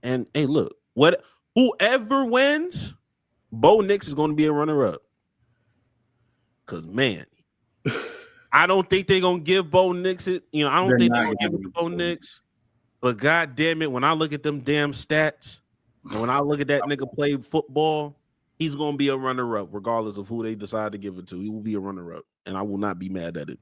And hey, look, whoever wins, Bo Nix is going to be a runner-up. Because man, I don't think they're gonna give Bo Nix it. I don't think they're gonna give it to Bo Nix. But god damn it, when I look at them damn stats, and when I look at that nigga play football, he's gonna be a runner-up, regardless of who they decide to give it to. He will be a runner-up, and I will not be mad at it.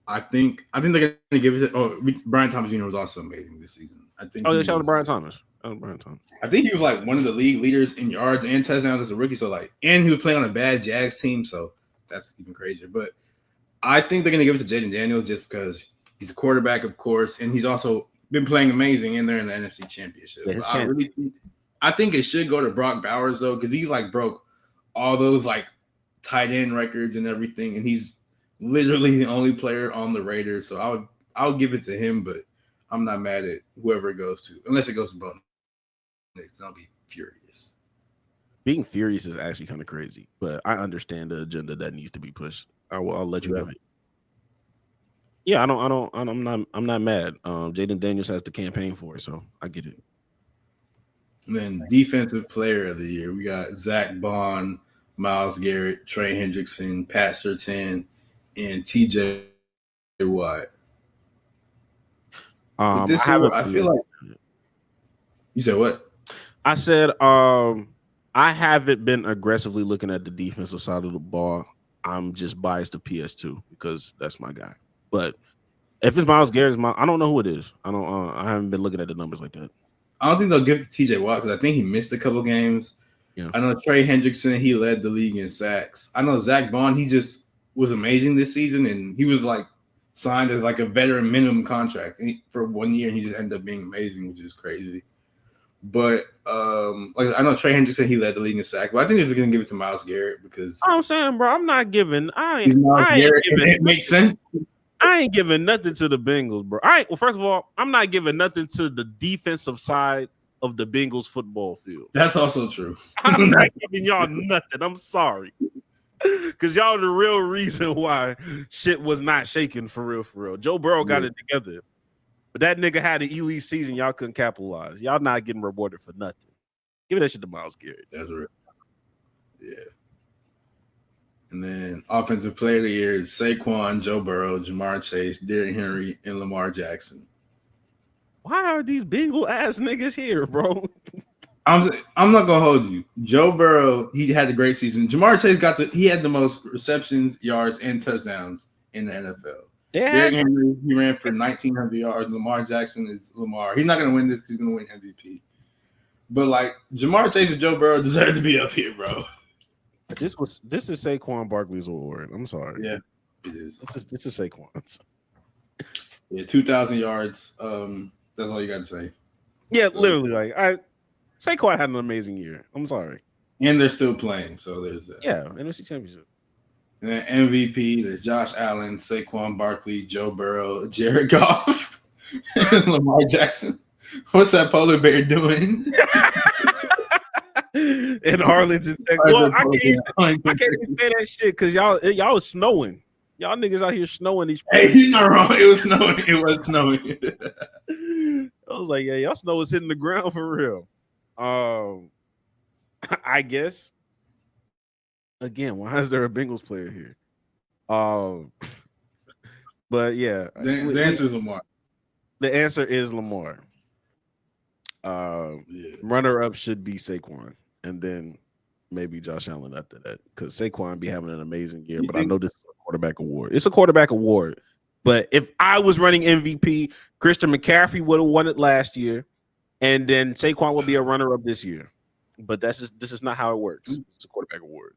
I think they're gonna give it to Brian Thomas Jr. was also amazing this season. Shout out to Brian Thomas. I think he was like one of the league leaders in yards and touchdowns as a rookie. So and he was playing on a bad Jags team, so that's even crazier. But I think they're gonna give it to Jaden Daniels just because he's a quarterback, of course, and he's also been playing amazing in there in the NFC Championship. Yeah, I think it should go to Brock Bowers though, because he broke all those tight end records and everything, and he's literally the only player on the Raiders. So I'll give it to him, but I'm not mad at whoever it goes to, unless it goes to Bo Nix. I'll be furious. Being furious is actually kind of crazy, but I understand the agenda that needs to be pushed. I'll let you have it. Yeah, I'm not mad. Jaden Daniels has the campaign for it, so I get it. And then defensive player of the year, we got Zach Bond, Myles Garrett, Trey Hendrickson, Pat Surtain, and TJ Watt. I feel like you said what? I said I haven't been aggressively looking at the defensive side of the ball. I'm just biased to PS2 because that's my guy. But if it's Myles Garrett, I don't know who it is. I haven't been looking at the numbers like that. I don't think they'll give it to TJ Watt because I think he missed a couple games. Yeah. I know Trey Hendrickson, he led the league in sacks. I know Zach Bond, he just was amazing this season, and he was signed as a veteran minimum contract for 1 year, and he just ended up being amazing, which is crazy. But I know Trey Hendrickson, he led the league in sacks, but I think they're just gonna give it to Myles Garrett because I'm saying, bro, I'm not giving. It makes sense. I ain't giving nothing to the Bengals, bro. Well, first of all, I'm not giving nothing to the defensive side of the Bengals football field. That's also true. I'm not giving y'all nothing. I'm sorry. Because y'all the real reason why shit was not shaking for real. Joe Burrow got it together. But that nigga had an elite season. Y'all couldn't capitalize. Y'all not getting rewarded for nothing. Give that shit to Myles Garrett. That's real. Yeah. And then offensive player of the year is Saquon, Joe Burrow, Jamar Chase, Derrick Henry, and Lamar Jackson. why are these Bengal ass niggas here, bro? I'm not gonna hold you. Joe Burrow, he had a great season. Jamar Chase he had the most receptions, yards, and touchdowns in the NFL. Derrick Henry, he ran for 1,900 yards. Lamar Jackson is Lamar. He's not gonna win this. He's gonna win MVP. But like Jamar Chase and Joe Burrow deserve to be up here, bro. This is Saquon Barkley's award. I'm sorry. Yeah, it is. This is Saquon's. Yeah, 2,000 yards. That's all you got to say. Yeah, literally. Like Saquon had an amazing year. I'm sorry. And they're still playing, so there's that. Yeah, NFC Championship. And then MVP, there's Josh Allen, Saquon Barkley, Joe Burrow, Jared Goff, Lamar Jackson. What's that polar bear doing? In Arlington, Texas. Well, I can't even say that shit because y'all was snowing. Y'all niggas out here snowing these. Hey, he's not wrong. It was snowing. It was snowing. I was like, yeah, y'all snow was hitting the ground for real. I guess. Again, why is there a Bengals player here? But yeah, the answer is Lamar. The answer is Lamar. Runner up should be Saquon, and then maybe Josh Allen after that, because Saquon be having an amazing year. But I know this is a quarterback award. It's a quarterback award. But if I was running MVP, Christian McCaffrey would have won it last year, and then Saquon would be a runner up this year. But this is not how it works. It's a quarterback award.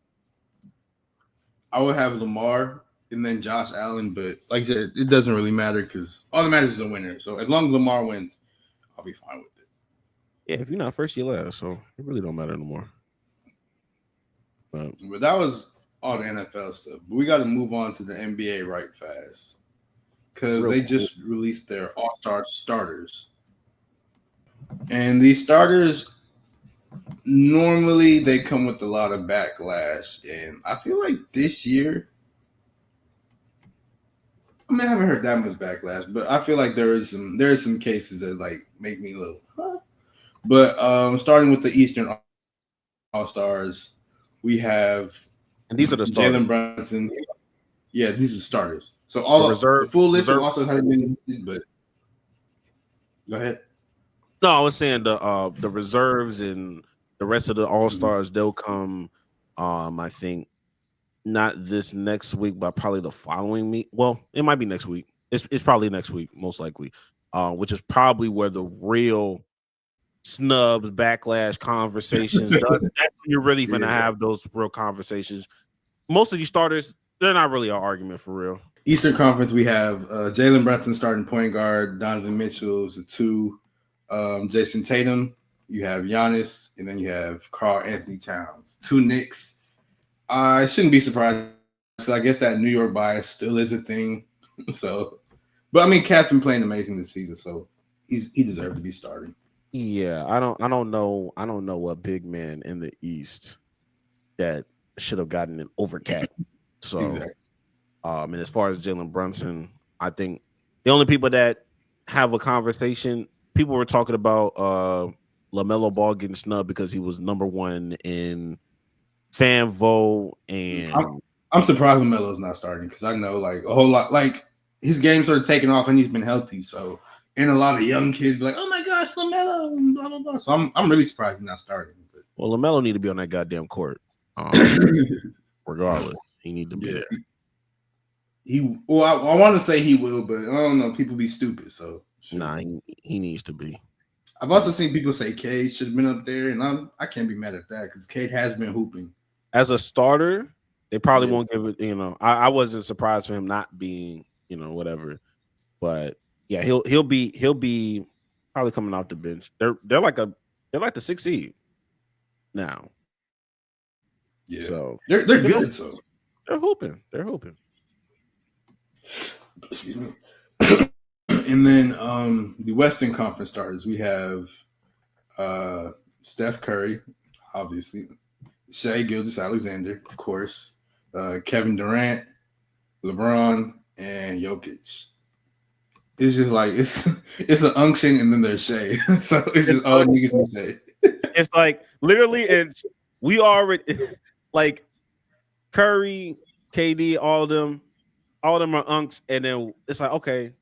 I would have Lamar and then Josh Allen, but like I said, it doesn't really matter because all that matters is a winner. So as long as Lamar wins, I'll be fine with it. Yeah, if you're not first, you're last, so it really don't matter anymore. But that was all the NFL stuff. But we got to move on to the NBA right fast because they just released their All-Star starters. And these starters, normally they come with a lot of backlash. And I feel like this year, I mean, I haven't heard that much backlash, but I feel like there is some cases that like make me a little, huh? But starting with the Eastern All-Stars, we have, and these are the starters. Jalen Brunson. Yeah, these are the starters. So all the full list of also haven't been listed, but go ahead. No, I was saying the reserves and the rest of the All-Stars, they'll come I think not this next week, but probably the following week. Well, it might be next week. It's probably next week, most likely. Which is probably where the real snubs, backlash conversations. You're really gonna have those real conversations. Most of these starters, they're not really an argument for real. Eastern Conference, we have Jalen Brunson starting point guard, Donovan Mitchell is a 2, Jason Tatum, you have Giannis, and then you have Karl Anthony Towns. 2 Knicks. I shouldn't be surprised. So I guess that New York bias still is a thing. So, but I mean, Cat's been playing amazing this season, so he deserved to be starting. Yeah, I don't know a big man in the East that should have gotten an over Cat. So, exactly. And as far as Jalen Brunson, I think the only people that have a conversation, people were talking about LaMelo Ball getting snubbed because he was number 1 in fan vote, and I'm surprised LaMelo's not starting because I know like a whole lot, like his game sort of taken off and he's been healthy, so. And a lot of young kids be like, "Oh my gosh, LaMelo!" And blah blah blah. So I'm really surprised he's not starting. But. Well, LaMelo need to be on that goddamn court. Regardless, he need to be there. I want to say he will, but I don't know. People be stupid, so nah, he needs to be. I've also seen people say Cade should have been up there, and I can't be mad at that because Cade has been hooping as a starter. They probably won't give it. I wasn't surprised for him not being, whatever, but. Yeah, he'll be probably coming off the bench. They're like the 6th seed now. Yeah, so they're good. So they're hooping. They're hooping. Excuse me. And then the Western Conference starters, we have Steph Curry, obviously, Shai Gilgeous-Alexander, of course, Kevin Durant, LeBron, and Jokic. It's just like it's an unction and then there's Shea. So it's just all niggas and Shea. It's like literally, and we already like Curry, KD, all of them are unks, and then it's like, okay,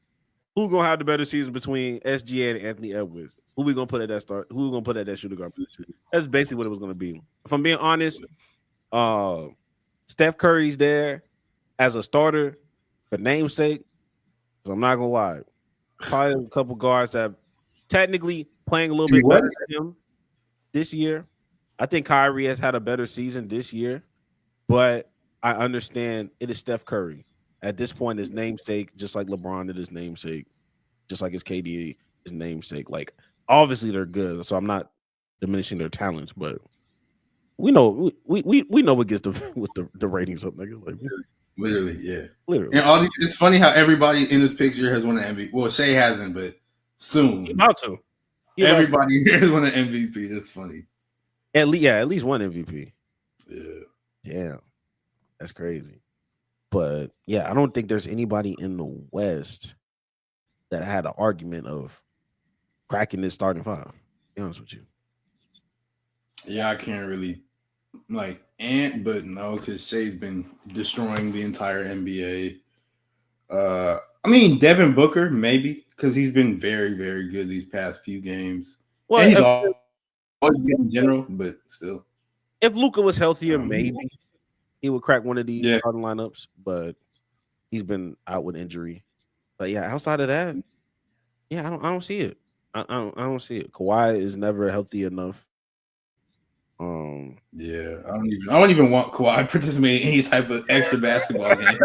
Who gonna have the better season between SGA and Anthony Edwards? Who we gonna put at that start? Who we gonna put at that shooting guard position? That's basically what it was gonna be. If I'm being honest, Steph Curry's there as a starter for namesake. So I'm not gonna lie. Probably a couple guards that technically playing a little bit better than him this year. I think Kyrie has had a better season this year, but I understand it is Steph Curry. At this point, his namesake, just like LeBron, it is namesake, just like his KD, his namesake. Like, obviously they're good, so I'm not diminishing their talents, but we know we know what gets the ratings up, nigga. Like, literally, yeah, literally. And all these, it's funny how everybody in this picture has won an MVP. Well, Shea hasn't, but soon. He's about to. Everybody here has won an MVP. That's funny. At least one MVP. Yeah. Damn. That's crazy. But yeah, I don't think there's anybody in the West that had an argument of cracking this starting five. To be honest with you. Yeah, I can't really like Ant, but no, because Shea's been destroying the entire NBA. I mean, Devin Booker, maybe, because he's been very, very good these past few games. Well, and he's always good in general, but still. If Luka was healthier, maybe he would crack one of these starting lineups, but he's been out with injury. But yeah, outside of that, yeah, I don't see it. I don't see it. Kawhi is never healthy enough. Yeah, I don't even want Kawhi participating in any type of extra basketball game.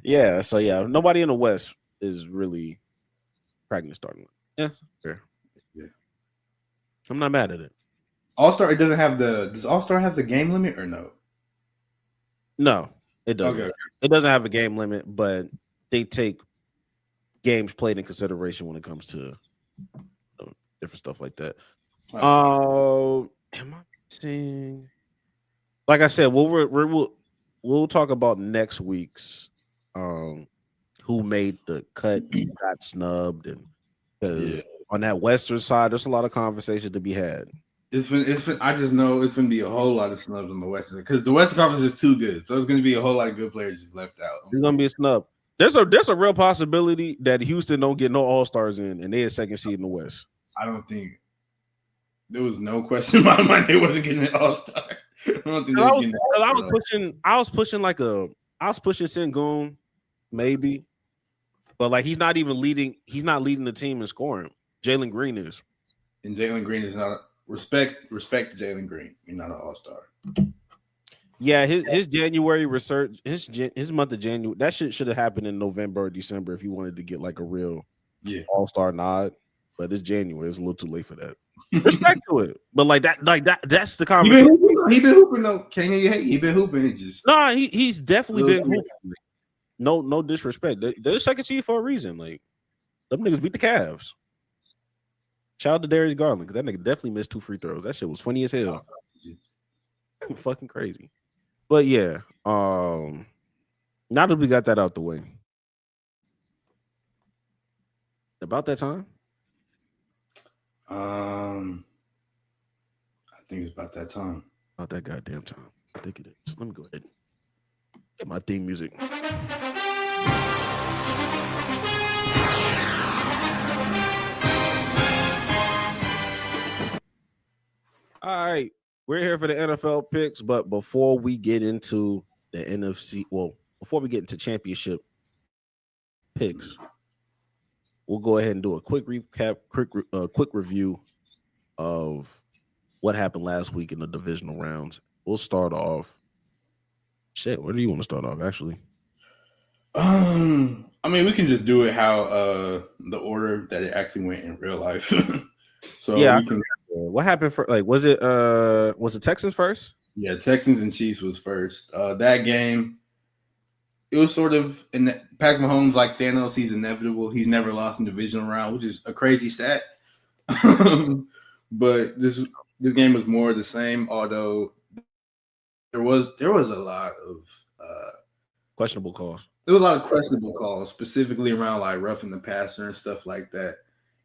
Yeah, so yeah, nobody in the West is really cracking the starting line. Yeah, fair. Yeah, I'm not mad at it. All-Star, it doesn't have does All-Star have the game limit or no? No, it doesn't. Okay. It doesn't have a game limit, but they take games played in consideration when it comes to different stuff like that. Am I missing? Like I said, we'll talk about next week's who made the cut, who got snubbed, and on that Western side, there's a lot of conversation to be had. It's been. I just know it's going to be a whole lot of snubs on the Western because the Western Conference is too good, so it's going to be a whole lot of good players just left out. There's going to be a snub. There's a real possibility that Houston don't get no All-Stars in, and they're second seed in the West. I don't think there was no question in my mind they wasn't getting an All-Star. I don't think I was pushing Sengun, maybe, but like he's not leading the team in scoring. Jalen Green is, and Jalen Green is not. Respect Jalen Green. You're not an All-Star. Yeah, his January research, his month of January, that shit should have happened in November or December if he wanted to get like a real All-Star nod. But it's January. It's a little too late for that. Respect to it, but that's the conversation. He been hooping though. Can't you hate? He been hooping. It just he's definitely been hooping. No disrespect. They're second seed for a reason. Like them niggas beat the Cavs. Shout out to Darius Garland because that nigga definitely missed 2 free throws. That shit was funny as hell. Fucking crazy. But yeah, now that we got that out the way, about that time. I think it's about that time. About that goddamn time. I think it is. Let me go ahead and get my theme music. All right, we're here for the NFL picks, but before we get into the before we get into championship picks, we'll go ahead and do a quick recap, quick review of what happened last week in the divisional rounds. We'll start off. Shit, where do you want to start off? Actually, I mean, we can just do it how the order that it actually went in real life. So yeah, what happened for was it Texans first? Yeah, Texans and Chiefs was first. That game, it was sort of in Patrick Mahomes like Thanos. He's inevitable. He's never lost in divisional round, which is a crazy stat. But this game was more the same. Although there was a lot of questionable calls. There was a lot of questionable calls, specifically around like roughing the passer and stuff like that.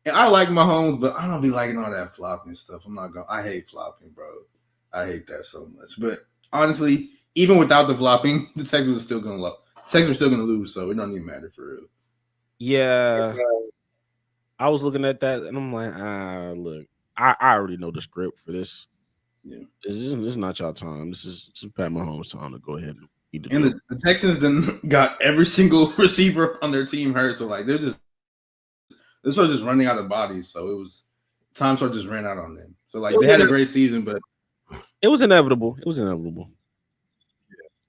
And I like Mahomes, but I don't be liking all that flopping stuff. I hate flopping, bro. I hate that so much. But honestly, even without the flopping, the Texans were still gonna lose, so it don't even matter for real. Yeah, I was looking at that and I'm like, look, I already know the script for this. Yeah. This is not y'all time. This is Pat Mahomes' time to go ahead and eat the And dope. the Texans then got every single receiver on their team hurt. So like this was just running out of bodies. So it was time sort of just ran out on them. So like they had a great season, but it was inevitable. It was inevitable.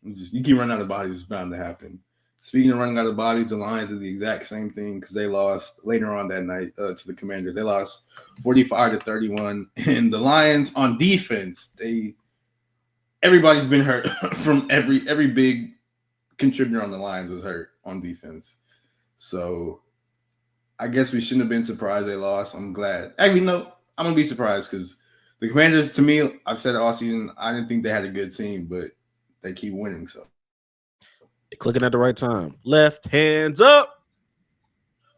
You keep running out of bodies, it's bound to happen. Speaking of running out of bodies, the Lions did the exact same thing because they lost later on that night to the Commanders. They lost 45-31, and the Lions on defense, everybody's been hurt from every big contributor on the Lions was hurt on defense. So I guess we shouldn't have been surprised they lost. I'm glad. Actually, no, I'm gonna be surprised because the Commanders, to me, I've said it all season, I didn't think they had a good team, but they keep winning. So clicking at the right time. Left hands up.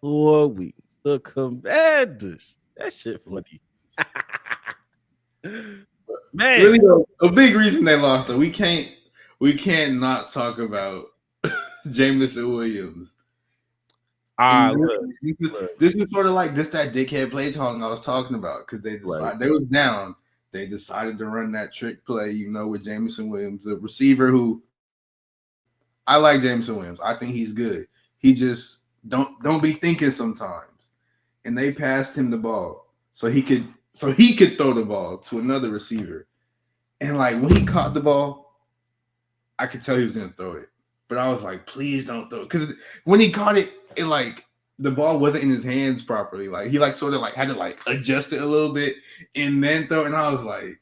Who are we? The Commanders. That shit funny. Man, really, a big reason they lost, though, we can't not talk about Jameson Williams. This is sort of like that dickhead play calling I was talking about because they decided they was down. They decided to run that trick play, with Jameson Williams, the receiver who I like. Jameson Williams, I think he's good. He just don't be thinking sometimes. And they passed him the ball so he could throw the ball to another receiver. And like when he caught the ball, I could tell he was gonna throw it. But I was like, please don't throw it. Because when he caught it, the ball wasn't in his hands properly. Like he sort of had to adjust it a little bit and then throw it. And I was like,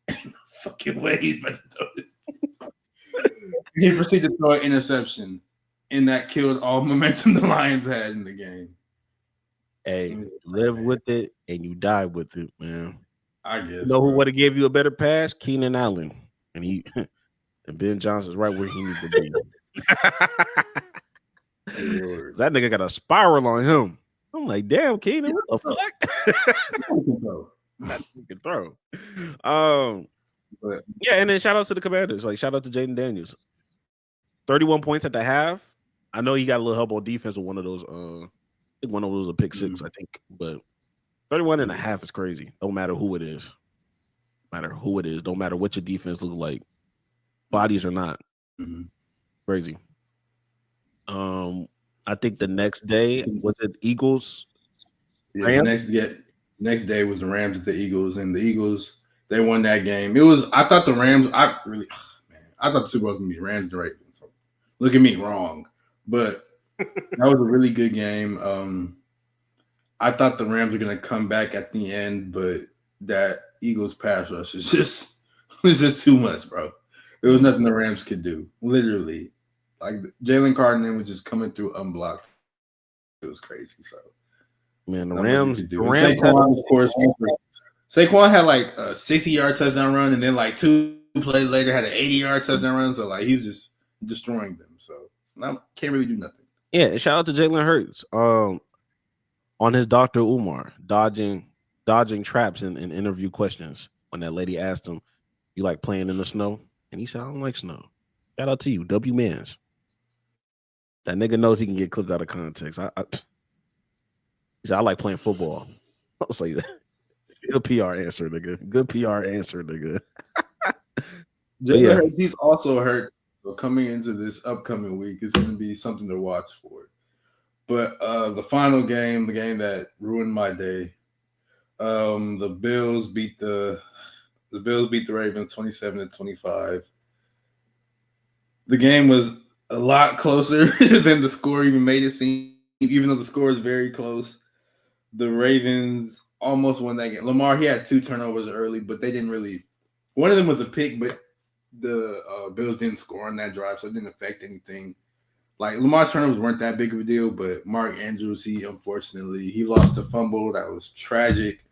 ain't no fucking way he's about to throw this. He proceeded to throw an interception, and that killed all momentum the Lions had in the game. Hey, live with it and you die with it, man. I guess. You know who would have gave you a better pass? Keenan Allen. And and Ben Johnson's right where he needs to be. That nigga got a spiral on him. I'm like, damn, Keenan, what the fuck? That can throw. Yeah, and then shout out to the Commanders. Shout out to Jaden Daniels. 31 points at the half. I know he got a little help on defense with one of those. I think one of those was a pick six, I think. But 31 and a half is crazy. Don't matter who it is. Don't matter what your defense looks like. Bodies or not. Crazy. I think the next day was it Eagles. Yeah, next day was the Rams at the Eagles, and the Eagles they won that game. I thought the Rams. I thought the Super Bowl was gonna be Rams and Ravens. So look at me, wrong, but that was a really good game. I thought the Rams were gonna come back at the end, but that Eagles pass rush is just too much, bro. There was nothing the Rams could do, literally. Jalen Carter was just coming through unblocked. It was crazy. So, man, the Rams. Saquon, of course, Saquon had a 60-yard touchdown run, and then 2 plays later had an 80-yard touchdown run. So he was just destroying them. So I can't really do nothing. Yeah, shout out to Jalen Hurts. On his Dr. Umar, dodging traps and interview questions. When that lady asked him, "You like playing in the snow?" And he said, "I don't like snow." Shout out to you, W Mans. That nigga knows he can get clipped out of context. He said, "I like playing football." I'll say that. Good PR answer, nigga. Good PR answer, nigga. Jalen Hurts, he's also hurt. So coming into this upcoming week is going to be something to watch for. But the final game, the game that ruined my day, the Bills beat the Ravens 27-25. The game was a lot closer than the score even made it seem. Even though the score is very close, the Ravens almost won that game. Lamar, he had 2 turnovers early, but they didn't really. One of them was a pick, but the Bills didn't score on that drive, so it didn't affect anything. Lamar's turnovers weren't that big of a deal, but Mark Andrews, he lost a fumble that was tragic.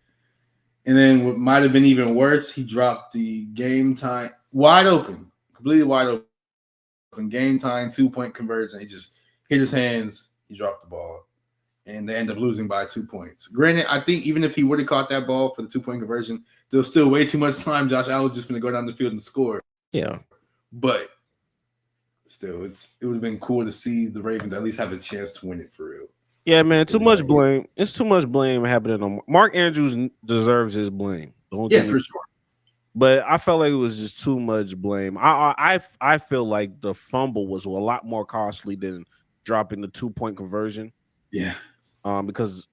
And then what might have been even worse, he dropped the game time wide open, completely wide open. Game time 2-point conversion. He just hit his hands. He dropped the ball, and they end up losing by 2 points. Granted, I think even if he would have caught that ball for the 2-point conversion, there was still way too much time. Josh Allen was just going to go down the field and score. Yeah, but still, it would have been cool to see the Ravens at least have a chance to win it for real. Yeah, man, too much blame. It's too much blame happening on Mark Andrews deserves his blame. Don't Yeah, get me, for sure. but I felt like it was just too much blame. I feel like the fumble was a lot more costly than dropping the 2-point conversion. Yeah. Because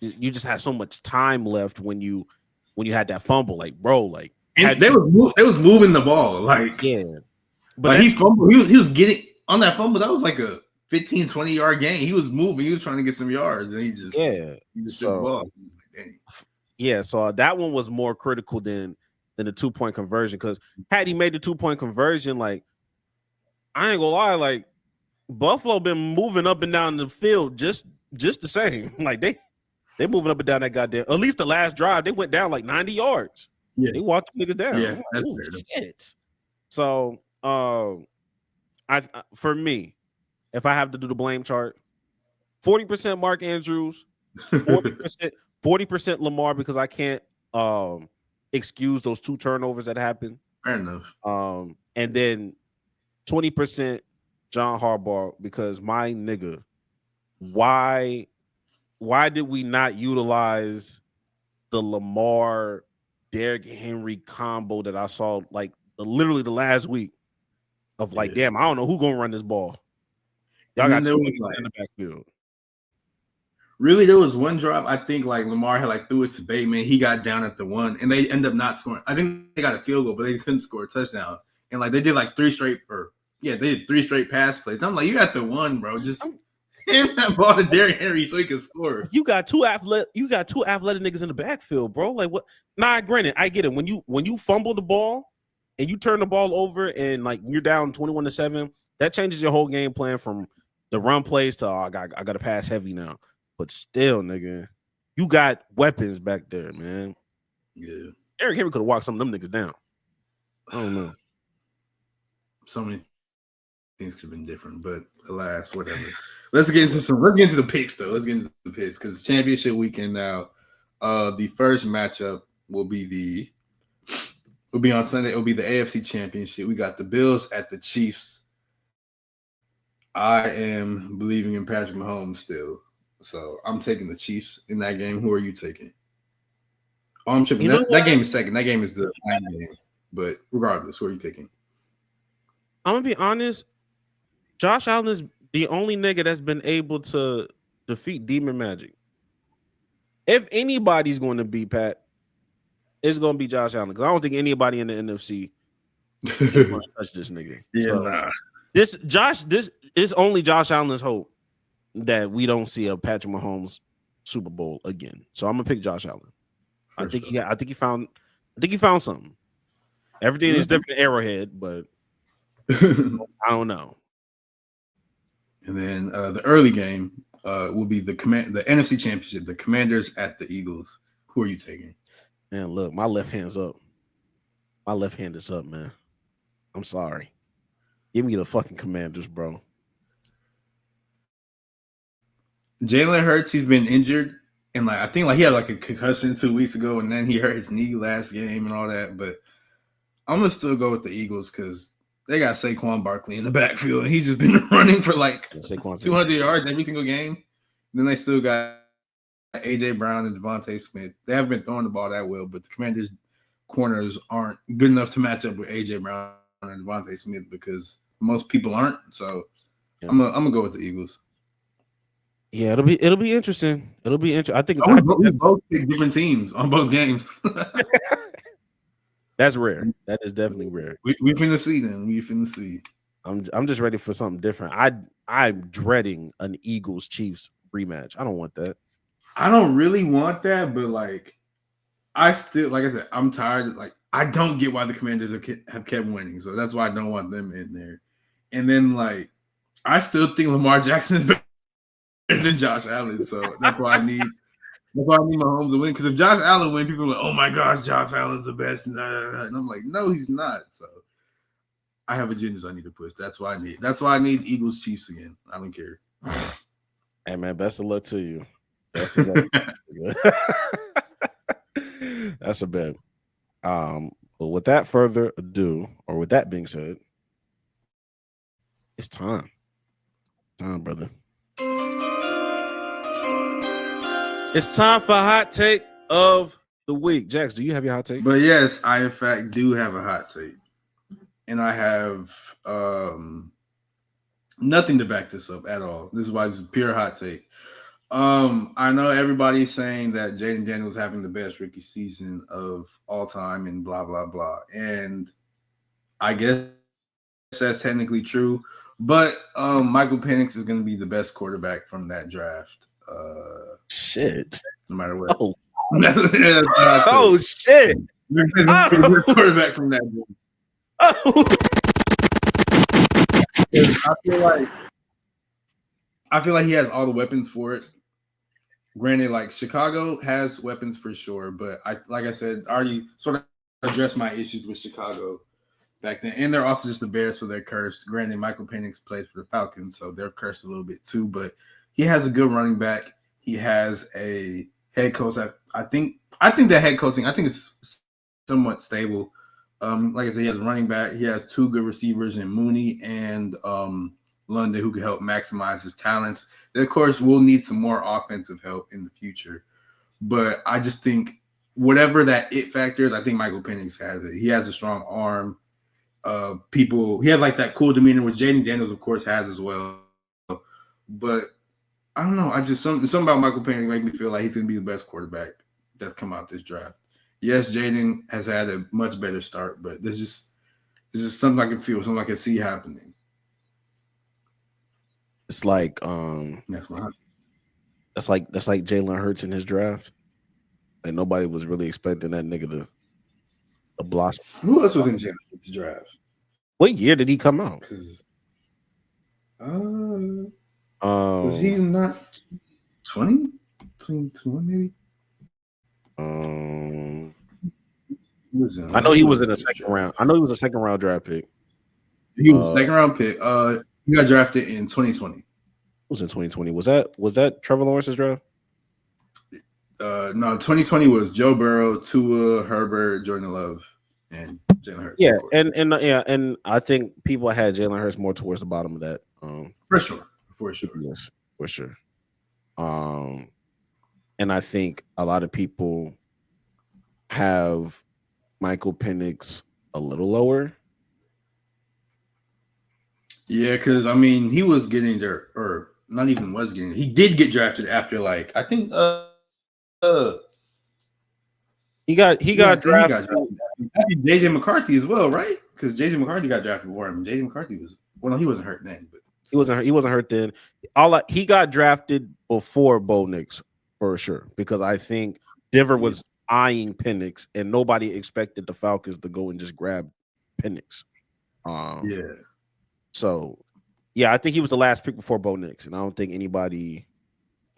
you just had so much time left when you had that fumble. Like, bro, like They was moving the ball. Like, yeah, but like he fumbled. He was getting on that fumble. That was like a 15, 20-yard gain. He was moving. He was trying to get some yards, and he just took the ball. Yeah, so that one was more critical than the 2-point conversion. Because had he made the 2-point conversion, like I ain't gonna lie, like Buffalo been moving up and down the field just the same. Like they moving up and down that goddamn. At least the last drive, they went down like 90 yards. Yeah, they walked the niggas down. Yeah, like, shit. So, for me, if I have to do the blame chart, 40% Mark Andrews, 40% Lamar, because I can't excuse those 2 turnovers that happened. Fair enough. And then 20% John Harbaugh, because my nigga, why did we not utilize the Lamar Derrick Henry combo that I saw like literally the last week of like, damn, I don't know who's gonna run this ball. Y'all got 2 niggas in the backfield. Really, there was one drop. I think like Lamar had like threw it to Bateman. He got down at the 1, and they end up not scoring. I think they got a field goal, but they couldn't score a touchdown. And like they did like 3 straight pass plays. I'm like, you got the 1, bro. Just hand that ball to Derrick Henry so he can score. You got two athletic niggas in the backfield, bro. Like what? Nah, granted, I get it. When you fumble the ball and you turn the ball over and like you're down 21-7, that changes your whole game plan from the run plays to I got to pass heavy now. But still, nigga, you got weapons back there, man. Yeah. Derrick Henry could have walked some of them niggas down. I don't know. So many things could have been different, but alas, whatever. Let's get into the picks though. Let's get into the picks because championship weekend now. The first matchup will be on Sunday. It'll be the AFC Championship. We got the Bills at the Chiefs. I am believing in Patrick Mahomes still. So I'm taking the Chiefs in that game. Who are you taking? Oh, I'm tripping. That game is second. That game is the final game. But regardless, who are you picking? I'm gonna be honest. Josh Allen is the only nigga that's been able to defeat Demon Magic. If anybody's going to be Pat, it's going to be Josh Allen. Because I don't think anybody in the NFC is going to touch this nigga. Yeah, so, nah. This is only Josh Allen's hope that we don't see a Patrick Mahomes Super Bowl again. So I'm gonna pick Josh Allen. I think he found something. Everything is different Arrowhead, but I don't know. And then the early game will be the NFC Championship, the Commanders at the Eagles. Who are you taking? Man, look, my left hand's up. My left hand is up, man. I'm sorry. Give me the fucking Commanders, bro. Jalen Hurts, he's been injured, and like I think like he had like a concussion 2 weeks ago, and then he hurt his knee last game and all that. But I'm gonna still go with the Eagles because they got Saquon Barkley in the backfield, and he's just been running for like 200 yards every single game. And then they still got AJ Brown and Devontae Smith. They haven't been throwing the ball that well, but the Commanders' corners aren't good enough to match up with AJ Brown and Devontae Smith because most people aren't. So I'm gonna go with the Eagles. Yeah, it'll be interesting. It'll be interesting. I think we both pick different teams on both games. That's rare. That is definitely rare. We finna see then. We finna see. I'm just ready for something different. I'm dreading an Eagles Chiefs rematch. I don't want that. I don't really want that, but like I still, like I said, I'm tired. Like I don't get why the Commanders have kept winning, so that's why I don't want them in there. And then like I still think Lamar Jackson is better than Josh Allen, so that's why I need Mahomes to win. Because if Josh Allen wins, people are like, "Oh my gosh, Josh Allen's the best," and I'm like, "No, he's not." So I have agendas I need to push. That's why I need Eagles Chiefs again. I don't care. Hey man, best of luck to you. Best of luck. That's a bet. But with that further ado, or with that being said, it's time. Time, brother. It's time for hot take of the week. Jax, do you have your hot take? But yes, I in fact do have a hot take. And I have nothing to back this up at all. This is why it's a pure hot take. I know everybody's saying that Jaden Daniels having the best rookie season of all time and blah, blah, blah. And I guess that's technically true. But Michael Penix is going to be the best quarterback from that draft. Shit. No matter what. Oh, oh shit. The quarterback from that draft. Oh. I feel like he has all the weapons for it. Granted, like Chicago has weapons for sure, but like I said, I already sort of addressed my issues with Chicago back then. And they're also just the Bears, so they're cursed. Granted, Michael Penix plays for the Falcons, so they're cursed a little bit too. But he has a good running back. He has a head coach. I think that head coaching, I think it's somewhat stable. Like I said, he has a running back. He has two good receivers in Mooney and London who can help maximize his talents. And of course, we'll need some more offensive help in the future. But I just think whatever that it factor is, I think Michael Penix has it. He has a strong arm. He has like that cool demeanor, which Jaden Daniels, of course, has as well. But I don't know. I just something about Michael Penix make me feel like he's going to be the best quarterback that's come out this draft. Yes, Jaden has had a much better start, but this is something I can feel, something I can see happening. It's like that's like Jalen Hurts in his draft. Like nobody was really expecting that nigga to blossom. Who else was in Jalen Hurts' draft? What year did he come out? Was he not 20? 21 maybe? I know he was in the second round. I know he was a second round draft pick. He was a second round pick. He got drafted in 2020. It was in 2020. Was that Trevor Lawrence's draft? No, 2020 was Joe Burrow, Tua, Herbert, Jordan Love, and Jalen Hurts. Yeah, and I think people had Jalen Hurts more towards the bottom of that. For sure. Yes, for sure. And I think a lot of people have Michael Penix a little lower. Yeah, because I mean, he was getting there, or not even was getting. He did get drafted after, like, I think. He got drafted. JJ McCarthy as well, right? Because JJ McCarthy got drafted before him. JJ McCarthy he wasn't hurt then, but he wasn't hurt then. He got drafted before Bo Nix for sure, because I think Denver was eyeing Penix, and nobody expected the Falcons to go and just grab Penix. So, yeah, I think he was the last pick before Bo Nix, and I don't think anybody.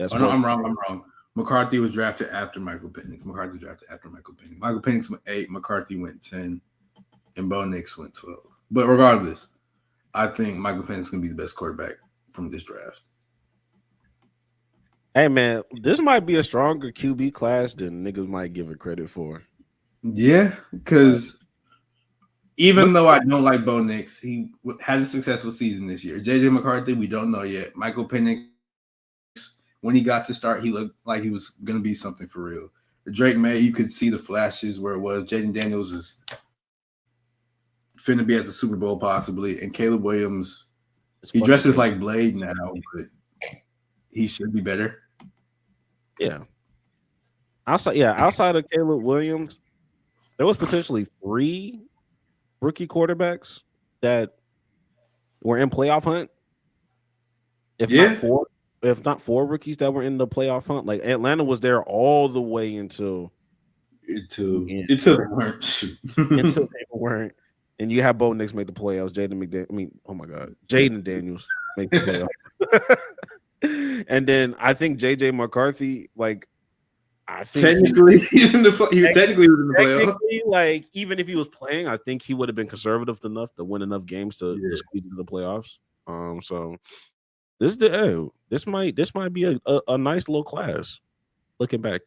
I'm wrong. McCarthy was drafted after Michael Penix. Michael Penix went 8, McCarthy went 10, and Bo Nix went 12. But regardless, I think Michael Penix is going to be the best quarterback from this draft. Hey, man, this might be a stronger QB class than niggas might give it credit for. Yeah, because even though I don't like Bo Nix, he had a successful season this year. JJ McCarthy, we don't know yet. Michael Penix, when he got to start, he looked like he was going to be something for real. Drake May, you could see the flashes where it was. Jaden Daniels is finna be at the Super Bowl possibly. And Caleb Williams, he dresses like Blade now, but he should be better. Yeah. Outside of Caleb Williams, there was potentially 3 rookie quarterbacks that were in playoff hunt. If not 4 rookies that were in the playoff hunt. Like Atlanta was there all the way until they weren't. Until they weren't. And you have Bo Nix make the playoffs. Jaden Daniels make the playoffs. And then I think JJ McCarthy, like, I think technically he's in the playoffs. Like, even if he was playing, I think he would have been conservative enough to win enough games to squeeze into the playoffs. So this might be a nice little class. Looking back,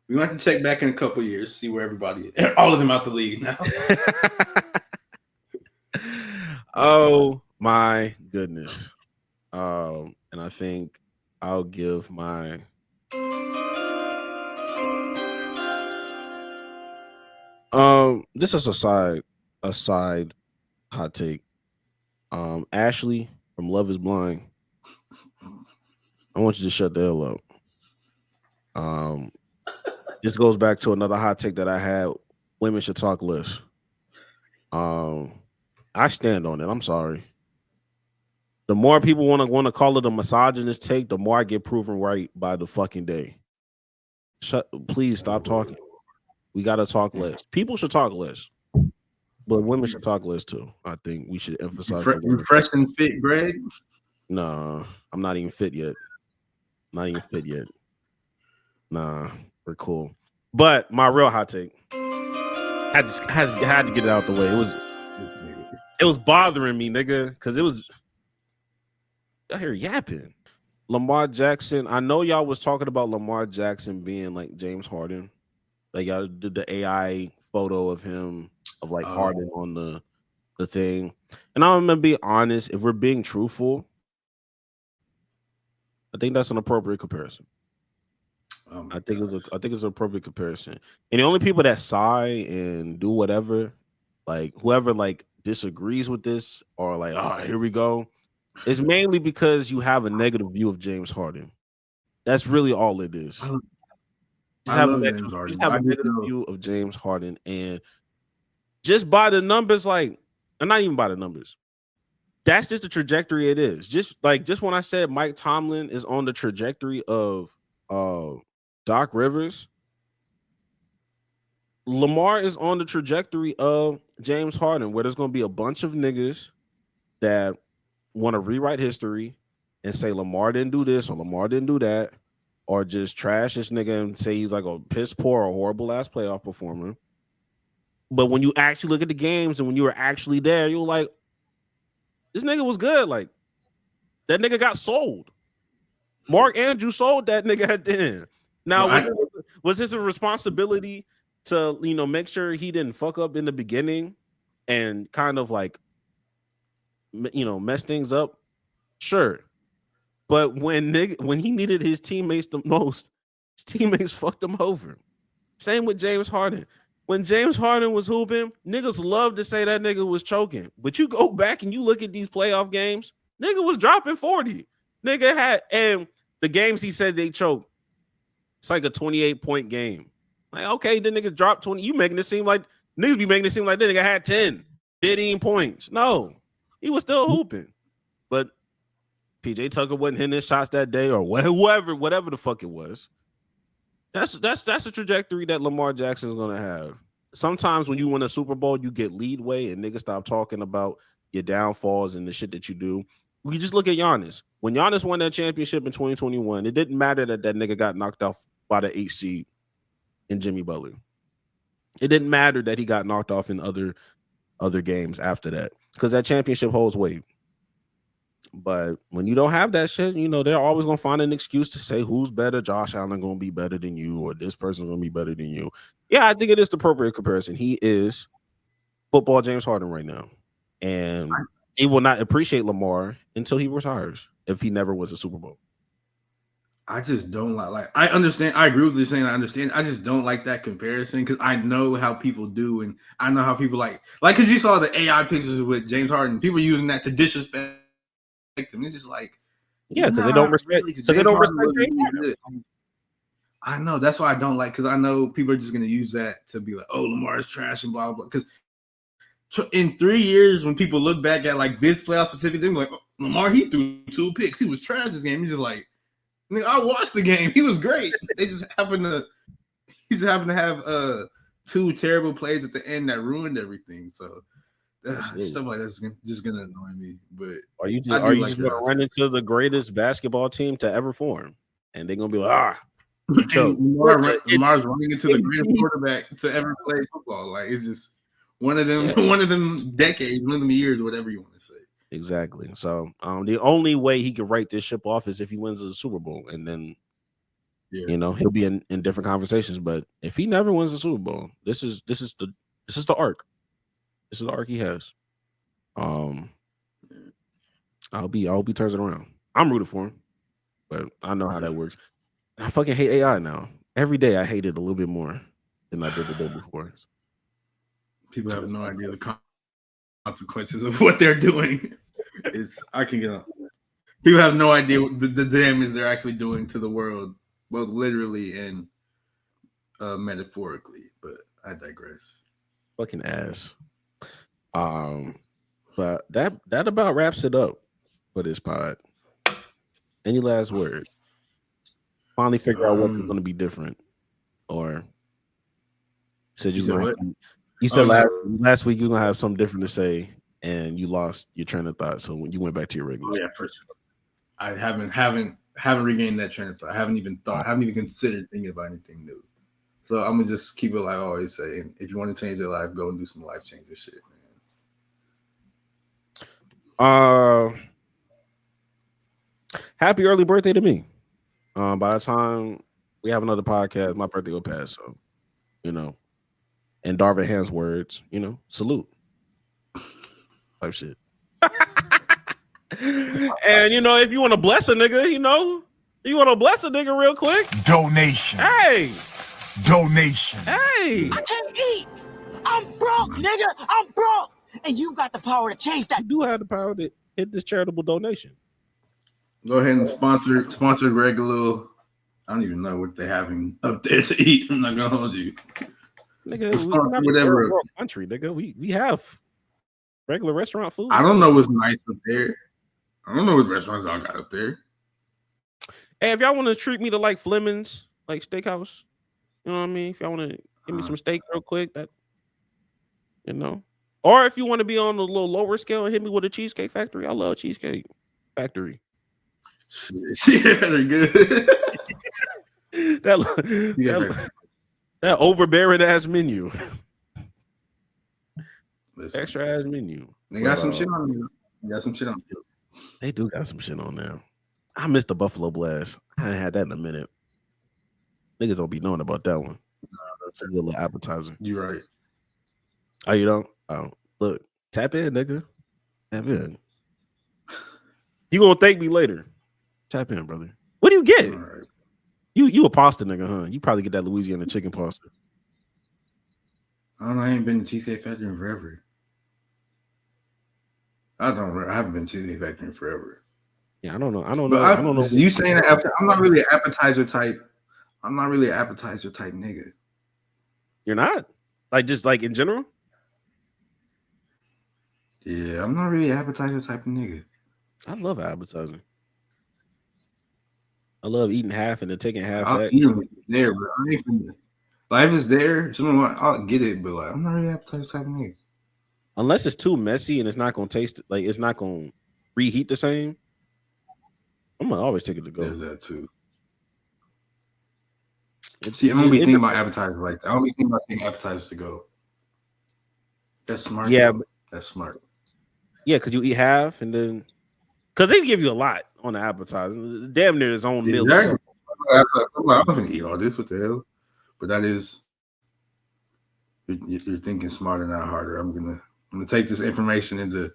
we might have to check back in a couple years, see where everybody is. All of them out the league now. Oh my goodness. And I think I'll give my This is a side hot take. Ashley from Love Is Blind. I want you to shut the hell up. This goes back to another hot take that I had. Women should talk less. I stand on it. I'm sorry. The more people want to call it a misogynist take, the more I get proven right by the fucking day. Please stop talking. We got to talk less. People should talk less, but women should talk less too. I think we should emphasize. You fresh and fit, Greg? No, I'm not even fit yet. Nah, we're cool. But my real hot take, had to get it out the way. It was bothering me, nigga, because it was. I hear yapping. Lamar Jackson. I know y'all was talking about Lamar Jackson being like James Harden. Like y'all did the AI photo of him of like Harden on the thing. And I'm gonna be honest, if we're being truthful, I think that's an appropriate comparison. I think it's an appropriate comparison. And the only people that sigh and do whatever, like whoever like disagrees with this or like, oh, here we go, it's mainly because you have a negative view of James Harden. That's really all it is. I love James Harden. Just have a negative view of James Harden, and just by the numbers, like, and not even by the numbers, that's just the trajectory it is. Just when I said Mike Tomlin is on the trajectory of Doc Rivers, Lamar is on the trajectory of James Harden, where there's going to be a bunch of niggas that want to rewrite history and say Lamar didn't do this or Lamar didn't do that, or just trash this nigga and say he's like a piss poor or horrible ass playoff performer. But when you actually look at the games and when you were actually there, you're like, this nigga was good. Like, that nigga got sold. Mark Andrews sold that nigga at the end. Now, was his responsibility to, make sure he didn't fuck up in the beginning and kind of like, mess things up? Sure. But when he needed his teammates the most, his teammates fucked him over. Same with James Harden. When James Harden was hooping, niggas love to say that nigga was choking. But you go back and you look at these playoff games, nigga was dropping 40. Nigga had, and the games he said they choked, it's like a 28-point game. Like, okay, the nigga dropped 20. You making it seem like, niggas be making it seem like the nigga had 10, 15 points. No, he was still hooping. But PJ Tucker wasn't hitting his shots that day, or whatever the fuck it was. That's the trajectory that Lamar Jackson is gonna have. Sometimes when you win a Super Bowl, you get leadway and niggas stop talking about your downfalls and the shit that you do. We just look at Giannis. When Giannis won that championship in 2021, it didn't matter that nigga got knocked off by the 8th seed in Jimmy Butler. It didn't matter that he got knocked off in other games after that, because that championship holds weight. But when you don't have that shit, they're always gonna find an excuse to say who's better. Josh Allen gonna be better than you, or this person's gonna be better than you. Yeah, I think it is the appropriate comparison. He is football James Harden right now, and he will not appreciate Lamar until he retires, if he never was a Super Bowl. I just don't like I understand. I agree with you saying I understand. I just don't like that comparison, because I know how people do, and I know how people like because you saw the AI pictures with James Harden. People using that to disrespect him. It's just like, yeah, because they don't respect. Because they don't respect James. I know, that's why I don't like, because I know people are just going to use that to be like, oh, Lamar is trash and blah blah. Because in 3 years, when people look back at like this playoff specific, they're like, oh, Lamar, he threw 2 picks. He was trash this game. He's just like, I watched the game. He was great. They just happened to have 2 terrible plays at the end that ruined everything. So stuff like that's just gonna annoy me. But are you just gonna run into the greatest basketball team to ever form, and they're gonna be like, Lamar's running into the greatest quarterback to ever play football? Like, it's just one of them decades, one of them years, whatever you want to say. Exactly. So the only way he can write this ship off is if he wins the Super Bowl, and then he'll be in different conversations. But if he never wins the Super Bowl, this is the arc. This is the arc he has. I hope he turns it around. I'm rooting for him, but I know how that works. I fucking hate AI now. Every day I hate it a little bit more than I did the day before. People have no idea the consequences of what they're doing. I can get on. People have no idea the damage they're actually doing to the world, both literally and metaphorically. But I digress. Fucking ass. But that about wraps it up for this pod. Any last words? Finally figure out what's going to be different, or said you said last week you're gonna have something different to say, and you lost your train of thought. So when you went back to your regular, yeah, for sure. I haven't regained that train of thought. I haven't even considered thinking about anything new. So I'm gonna just keep it like I always say. And if you want to change your life, go and do some life changing shit, man. Happy early birthday to me. By the time we have another podcast, my birthday will pass. So, in Darvin Ham's words, salute. Type shit. And if you want to bless a nigga, you want to bless a nigga real quick. Donation. Hey. Donation. Hey. I can't eat. I'm broke, nigga. I'm broke. And you got the power to change that. You do have the power to hit this charitable donation. Go ahead and sponsor regular. I don't even know what they're having up there to eat. I'm not gonna hold you. Nigga, whatever country, nigga. We have regular restaurant food. I don't know what's nice up there. I don't know what restaurants I got up there. Hey, if y'all want to treat me to like Fleming's, like steakhouse, you know what I mean? If y'all want to give me some steak real quick, that or if you want to be on a little lower scale and hit me with a Cheesecake Factory, I love Cheesecake Factory. Yeah, they're good. that overbearing ass menu. Listen, Extra ass menu. They got some shit on there. They do got some shit on there. I missed the Buffalo Blast. I hadn't had that in a minute. Niggas don't be knowing about that one. It's a good little appetizer. You're right. Oh, you don't? Oh, look. Tap in, nigga. Tap in. You gonna thank me later. Tap in, brother. What do you get? Right. You a pasta nigga, huh? You probably get that Louisiana chicken pasta. I don't know. I ain't been to Cheesecake Factory in forever. I haven't been to Cheesecake Factory in forever. Yeah, I don't know. I don't know. You saying that I'm not really an appetizer type. I'm not really an appetizer type nigga. You're not? Like just like in general? Yeah, I'm not really an appetizer type of nigga. I love appetizer. I love eating half and then taking half I'll back. eat it there, but I ain't finna. Like if it's there, I'll get it, but like I'm not really an appetizer type of nigga. Unless it's too messy and it's not gonna taste like it's not gonna reheat the same. I'm gonna always take it to go. There's that too. I'm gonna be thinking about appetizers like that. I don't be thinking about taking appetizers to go. That's smart. Yeah, that's smart. Yeah, because you eat half and then because they give you a lot on the appetizer. Damn near his own meal. Exactly. I'm not gonna eat all this. What the hell? But that is you're thinking smarter, not harder. I'm gonna take this information into.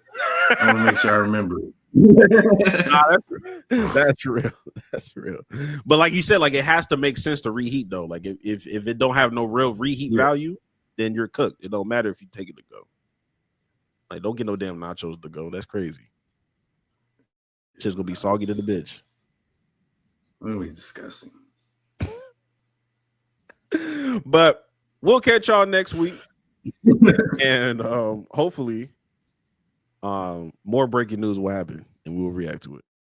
I'm gonna make sure I remember it. That's real. That's real. But like you said, like it has to make sense to reheat though. Like if it don't have no real reheat value, then you're cooked. It don't matter if you take it to go. Like don't get no damn nachos to go. That's crazy. Shit's gonna be soggy to the bitch. Really disgusting. But we'll catch y'all next week. And hopefully more breaking news will happen and we will react to it.